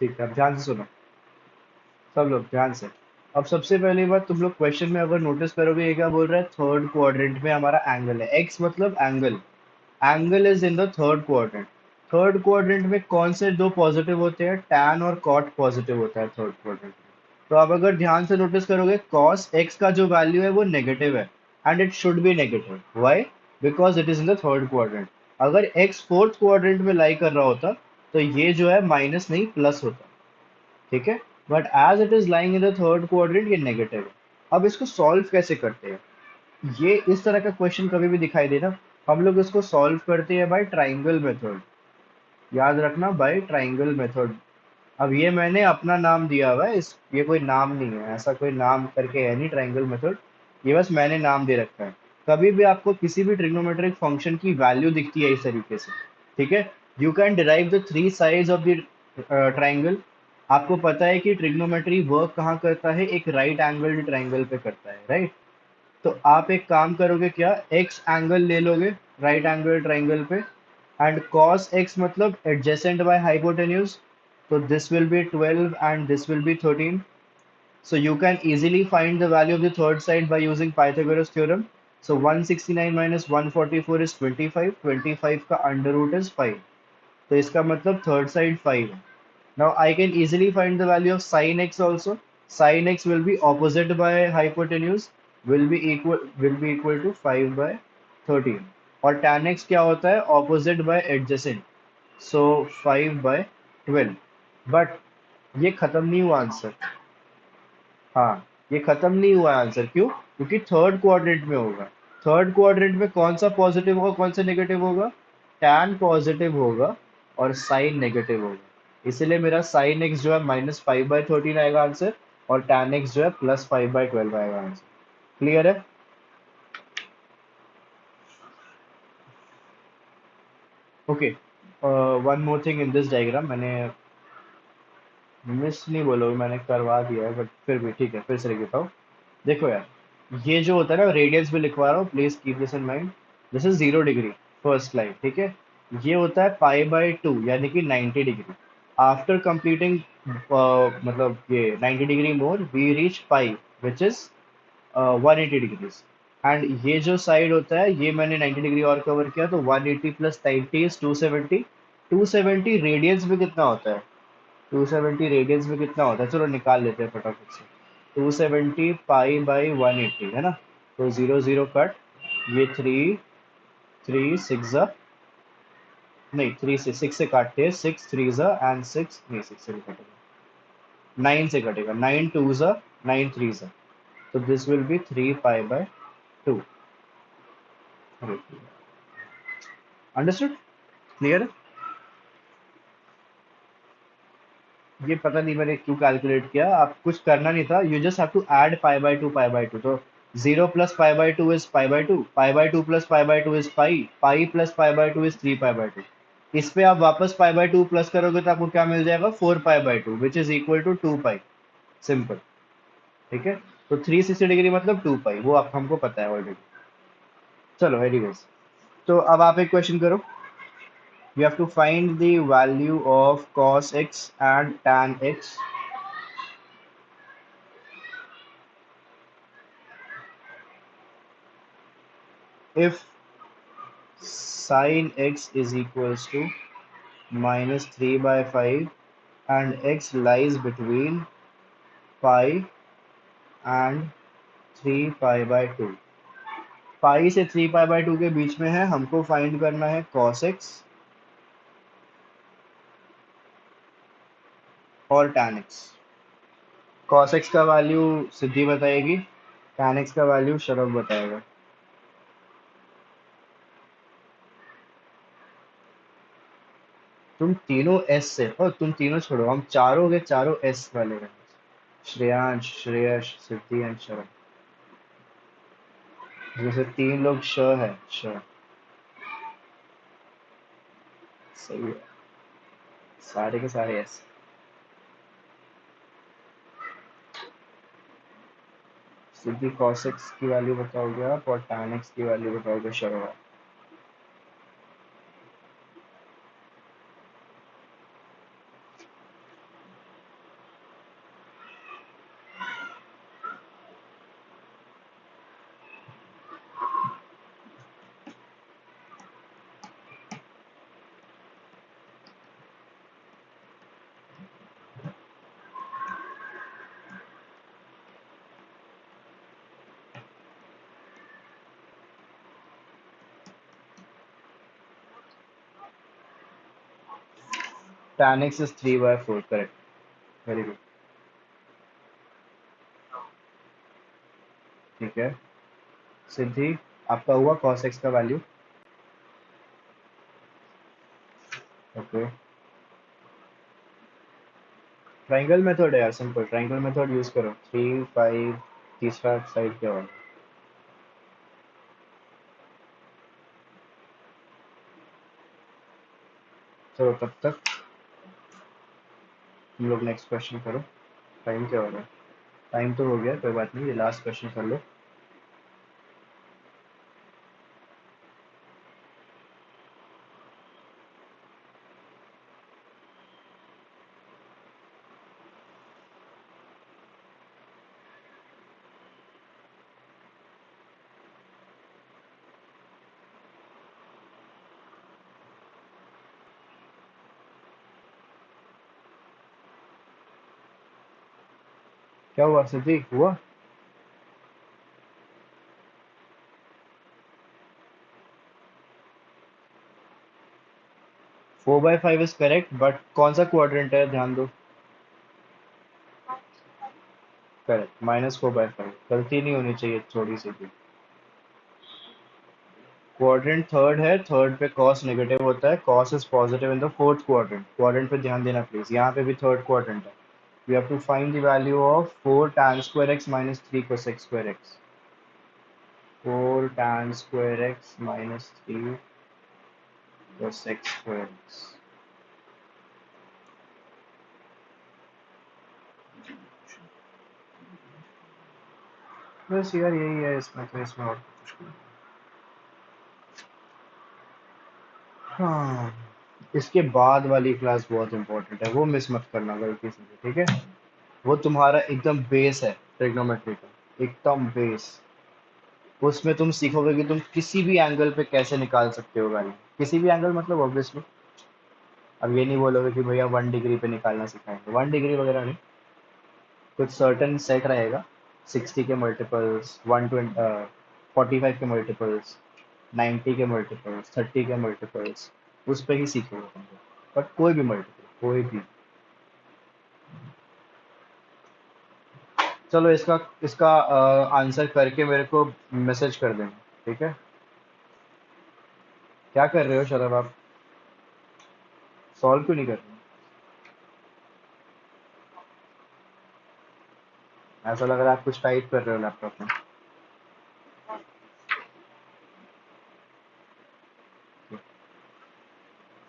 ठीक है, अब ध्यान से सुनो सब लोग, ध्यान से। अब सबसे पहली बात, तुम लोग क्वेश्चन में अगर नोटिस करोगे, ये क्या बोल रहा है? थर्ड क्वाड्रेंट में हमारा एंगल है, एक्स मतलब angle, angle is in the third quadrant. Third quadrant में कौन से दो पॉजिटिव होते हैं? टैन और कॉट पॉजिटिव होता है थर्ड क्वाड्रेंट में। तो आप अगर ध्यान से नोटिस करोगे, कॉस एक्स का जो वैल्यू है वो नेगेटिव है, and it should be negative. Why? Because it is in the third quadrant. अगर एक्स फोर्थ क्वाड्रेंट में लाई कर रहा होता तो ये जो है माइनस नहीं प्लस होता। ठीक है, but as it is lying in the third quadrant, ये नेगेटिव है। अब इसको सॉल्व कैसे करते हैं? ये इस तरह का क्वेश्चन कभी भी दिखाई देना, हम लोग इसको सॉल्व करते हैं बाय ट्राइंगल मेथड। याद रखना, बाय ट्राइंगल मेथड। अब ये मैंने अपना नाम दिया हुआ है, इस ये कोई नाम नहीं है, ऐसा कोई नाम करके है नहीं ट्राइंगल मेथड, ये बस मैंने नाम दे रखा है। कभी भी आपको किसी भी ट्रिग्नोमेट्रिक फंक्शन की वैल्यू दिखती है इस तरीके से, ठीक है, you can derive the three sides of the triangle. आपको पता है कि ट्रिग्नोमेट्री वर्क कहाँ करता है? एक राइट एंगल ट्राइंगल पे करता है, राइट? तो आप एक काम करोगे क्या, एक्स एंगल ले लोगे राइट एंगल ट्राइंगल पे, एंड cos x मतलब adjacent by hypotenuse, so this will be 12 and this will be 13. So you can easily find the value of the third side by using Pythagoras theorem. So 169 minus 144 is 25, 25 का under root is 5, तो इसका मतलब third side 5 है। Now I can easily find the value of sin x also. Sin x will be opposite by hypotenuse, will be equal to 5 by 13, और tan x क्या होता है? Opposite by adjacent, so 5 by 12। But ये खत्म नहीं हुआ आंसर। हाँ, ये खत्म नहीं हुआ आंसर, क्यों? क्योंकि थर्ड क्वाड्रेंट में होगा। थर्ड क्वाड्रेंट में कौन सा पॉजिटिव होगा, कौन सा नेगेटिव होगा? टैन पॉजिटिव होगा और साइन नेगेटिव होगा। इसलिए मेरा साइन एक्स जो है -5/13 आएगा आंसर, और टैन एक्स जो है +5/12 आएगा आंसर। क्लियर है? Okay, one more thing in this diagram, मैंने मिस नहीं बोलोगे, मैंने करवा दिया है, बट फिर भी ठीक है, फिर से लिख देता हूँ। देखो यार, ये जो होता है ना, रेडियंस में लिखवा रहा हूँ, please keep this in mind. This is 0 degree, first line, ठीक है। ये होता है π/2 यानी कि 90 डिग्री। आफ्टर कंप्लीटिंग मतलब ये 90 degree more, we reach pi which is 180 degrees. एंड ये जो साइड होता है, ये मैंने 90 डिग्री और कवर किया, तो 180 + 90 इज 270। 270 रेडियंस में कितना होता है? 270 रेडियंस में कितना होता है? चलो निकाल लेते हैं फटाफट से। 270 π/180 है ना, तो 0 0 कट, ये 3 3 6 नहीं, 3 से 6 से काटते हैं, 6 3 एंड 6 नहीं, 6 से नहीं कटेगा, 9 से कटेगा, 9 2 9 3 तो this will B 3 pi by 2। Understood? Clear? ये पता नहीं मैंने क्यों कैलकुलेट किया, आप कुछ करना नहीं था, you just have to add pi by 2 तो 0 + pi by 2 is pi by 2 plus pi by 2 is pi plus pi by 2 is 3 pi by 2। इस पे आप वापस पाई बाय 2 प्लस करोगे तो आपको क्या मिल जाएगा, 4 pi by 2 which is equal to 2 pi. Simple. ठीक है, तो 360 डिग्री मतलब 2 पाई, वो आप हमको पता है ऑलरेडी। चलो एनीवेज, तो अब आप एक क्वेश्चन करो। You have to find the value of cos x एंड tan x if sin x is equals to -3/5 and x lies between pi and 3 pi by 2। पाई से 3 पाई बाय 2 के बीच में है, हमको फाइंड करना है cos x और tan x। cos x का वैल्यू सिद्धि बताएगी, tan x का वैल्यू शरभ बताएगा। तुम तीनों एस से, और तुम तीनों छोड़ो, हम चारों के चारों एस वाले हैं। श्रेयांश, श्रेयश, सिद्धि एंड शरभ। जैसे 3 लोग श है, श। सही है, सारे के सारे एस। सिद्धि cos x की वैल्यू बताओगे आप और tan x की वैल्यू बताओगे शरभ आप। tan x is 3/4, correct. Very good. ठीक है, सिद्धि आपका हुआ cos x का वैल्यू। ओके, ट्राइंगल मेथड है यार, सिंपल ट्राइंगल मेथड यूज करो। 3 5, तीसरा साइड क्या होगा। चलो तब तक तुम लोग नेक्स्ट क्वेश्चन करो। टाइम क्या हो रहा है? टाइम तो हो गया, कोई बात नहीं, ये लास्ट क्वेश्चन कर लो। क्या हुआ सिद्धि, हुआ? 4/5 इज करेक्ट, बट कौन सा क्वाड्रेंट है, ध्यान दो। करेक्ट, -4/5, गलती नहीं होनी चाहिए थोड़ी सी भी। क्वाड्रेंट थर्ड है, थर्ड पे कॉस नेगेटिव होता है, cos is positive in the fourth quadrant. Quadrant पे ध्यान देना प्लीज, यहाँ पे भी थर्ड क्वाड्रेंट है। We have to find the value of 4 tan² x -3 cosec²x। 4 tan² x -3 cosec²x। बस यार यही है इसमें, तो इसमें और कुछ नहीं। हाँ, इसके बाद वाली क्लास बहुत इंपॉर्टेंट है, वो मिस मत करना गलती से, ठीक है? वो तुम्हारा एकदम बेस है ट्रिग्नोमेट्री का, एकदम बेस। उसमें तुम सीखोगे कि तुम किसी भी एंगल पे कैसे निकाल सकते हो वैल्यू। किसी भी एंगल मतलब ऑब्वियसली, अब ये नहीं बोलोगे कि भैया 1 डिग्री पे निकालना सिखाएंगे, 1 डिग्री वगैरह नहीं। कुछ सर्टन सेट रहेगा, 60 के मल्टीपल्स, 120, 45 के मल्टीपल्स, 90 के मल्टीपल्स, 30 के मल्टीपल्स, उस पे ही सीखोगे तुम लोग, बट कोई भी मल्टीपल, कोई भी। चलो इसका इसका आंसर करके मेरे को मैसेज कर देना, ठीक है? क्या कर रहे हो शरद आप? सॉल्व क्यों नहीं कर रहे हो? ऐसा लग रहा है आप कुछ टाइप कर रहे हो लैपटॉप में।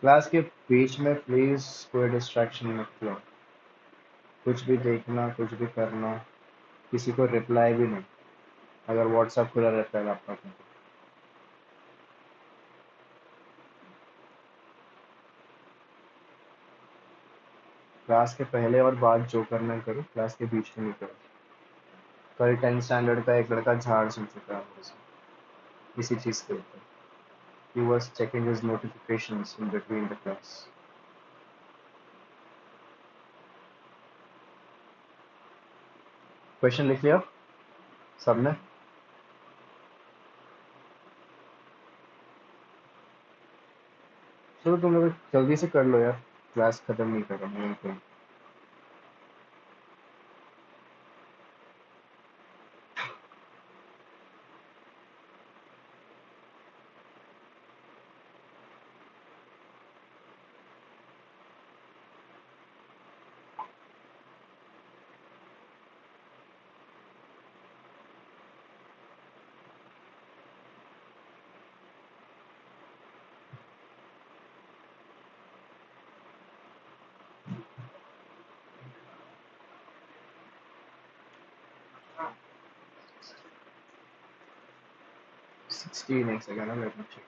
क्लास के बीच में प्लीज कोई डिस्ट्रैक्शन मत लो, कुछ भी देखना, कुछ भी करना, किसी को रिप्लाई भी नहीं, अगर व्हाट्सएप खुला रहता है लैपटॉप में तो। क्लास के पहले और बाद जो करना है करो, क्लास के बीच में नहीं करो। कल 10th स्टैंडर्ड का एक लड़का झाड़ सुन चुका है मेरे से इसी चीज के ऊपर। He was checking his notifications in between the class. Question लिख लिया सबने? चलो तुम लोग जल्दी से कर लो यार, क्लास खत्म नहीं कर रहा मैं तो। 16 एक सेकंड ना, लेट मी चेक।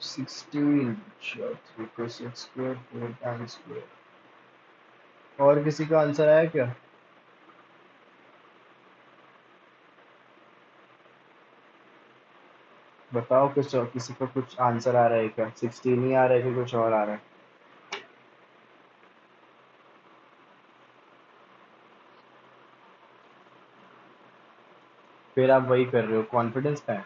16 3 को 6 स्क्वायर 4 टाइम्स स्क्वायर। और किसी का आंसर आया क्या? बताओ कुछ और, किसी को कुछ आंसर आ रहा है क्या? 16 ही आ रहा है कि कुछ और आ रहा है? फिर आप वही कर रहे हो, कॉन्फिडेंस का है?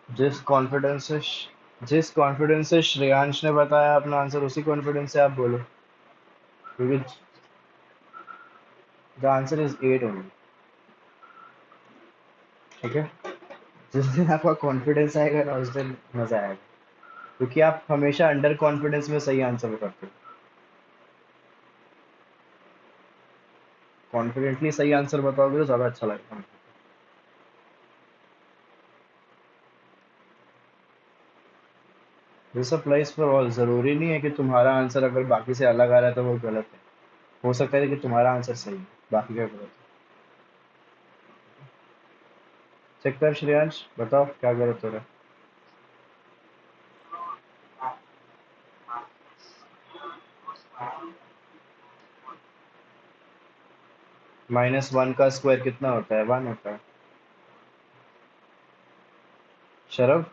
जिस कॉन्फिडेंस से जिस कॉन्फिडेंस से श्रेयांश ने बताया अपना आंसर, उसी कॉन्फिडेंस से आप बोलो, क्योंकि द आंसर इज 8 ओनली। ठीक है? जिस दिन आपका कॉन्फिडेंस आएगा ना, उस दिन मजा आएगा, क्योंकि आप हमेशा अंडर कॉन्फिडेंस में सही आंसर बताते हो। कॉन्फिडेंटली सही आंसर बताओगे तो ज्यादा अच्छा लगेगा। दिस अप्लाइज फॉर ऑल, जरूरी नहीं है कि तुम्हारा आंसर अगर बाकी से अलग आ रहा है तो वो गलत है। हो सकता है कि तुम्हारा आंसर सही है, बाकी का गलत है। चेक कर श्रेयांश, बताओ क्या गलत हो रहा है? -1 का स्क्वायर कितना होता है? 1 होता है। शरभ,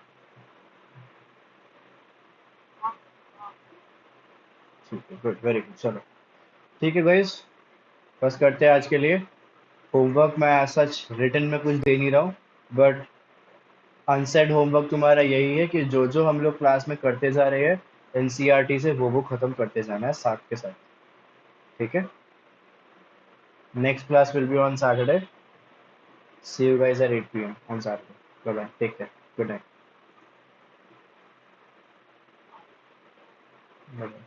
ठीक है, गुड, वेरी गुड, चलो। ठीक है गाइस, बस करते हैं आज के लिए। होमवर्क मैं सच रिटर्न में कुछ दे नहीं रहा हूँ, बट अनसेड होमवर्क तुम्हारा यही है कि जो जो हम लोग क्लास में करते जा रहे हैं एनसीईआरटी से, वो खत्म करते जाना है साथ के साथ। ठीक है? Next class will be on Saturday. See you guys at 8 PM on Saturday. Bye bye, take care, good night. Bye bye.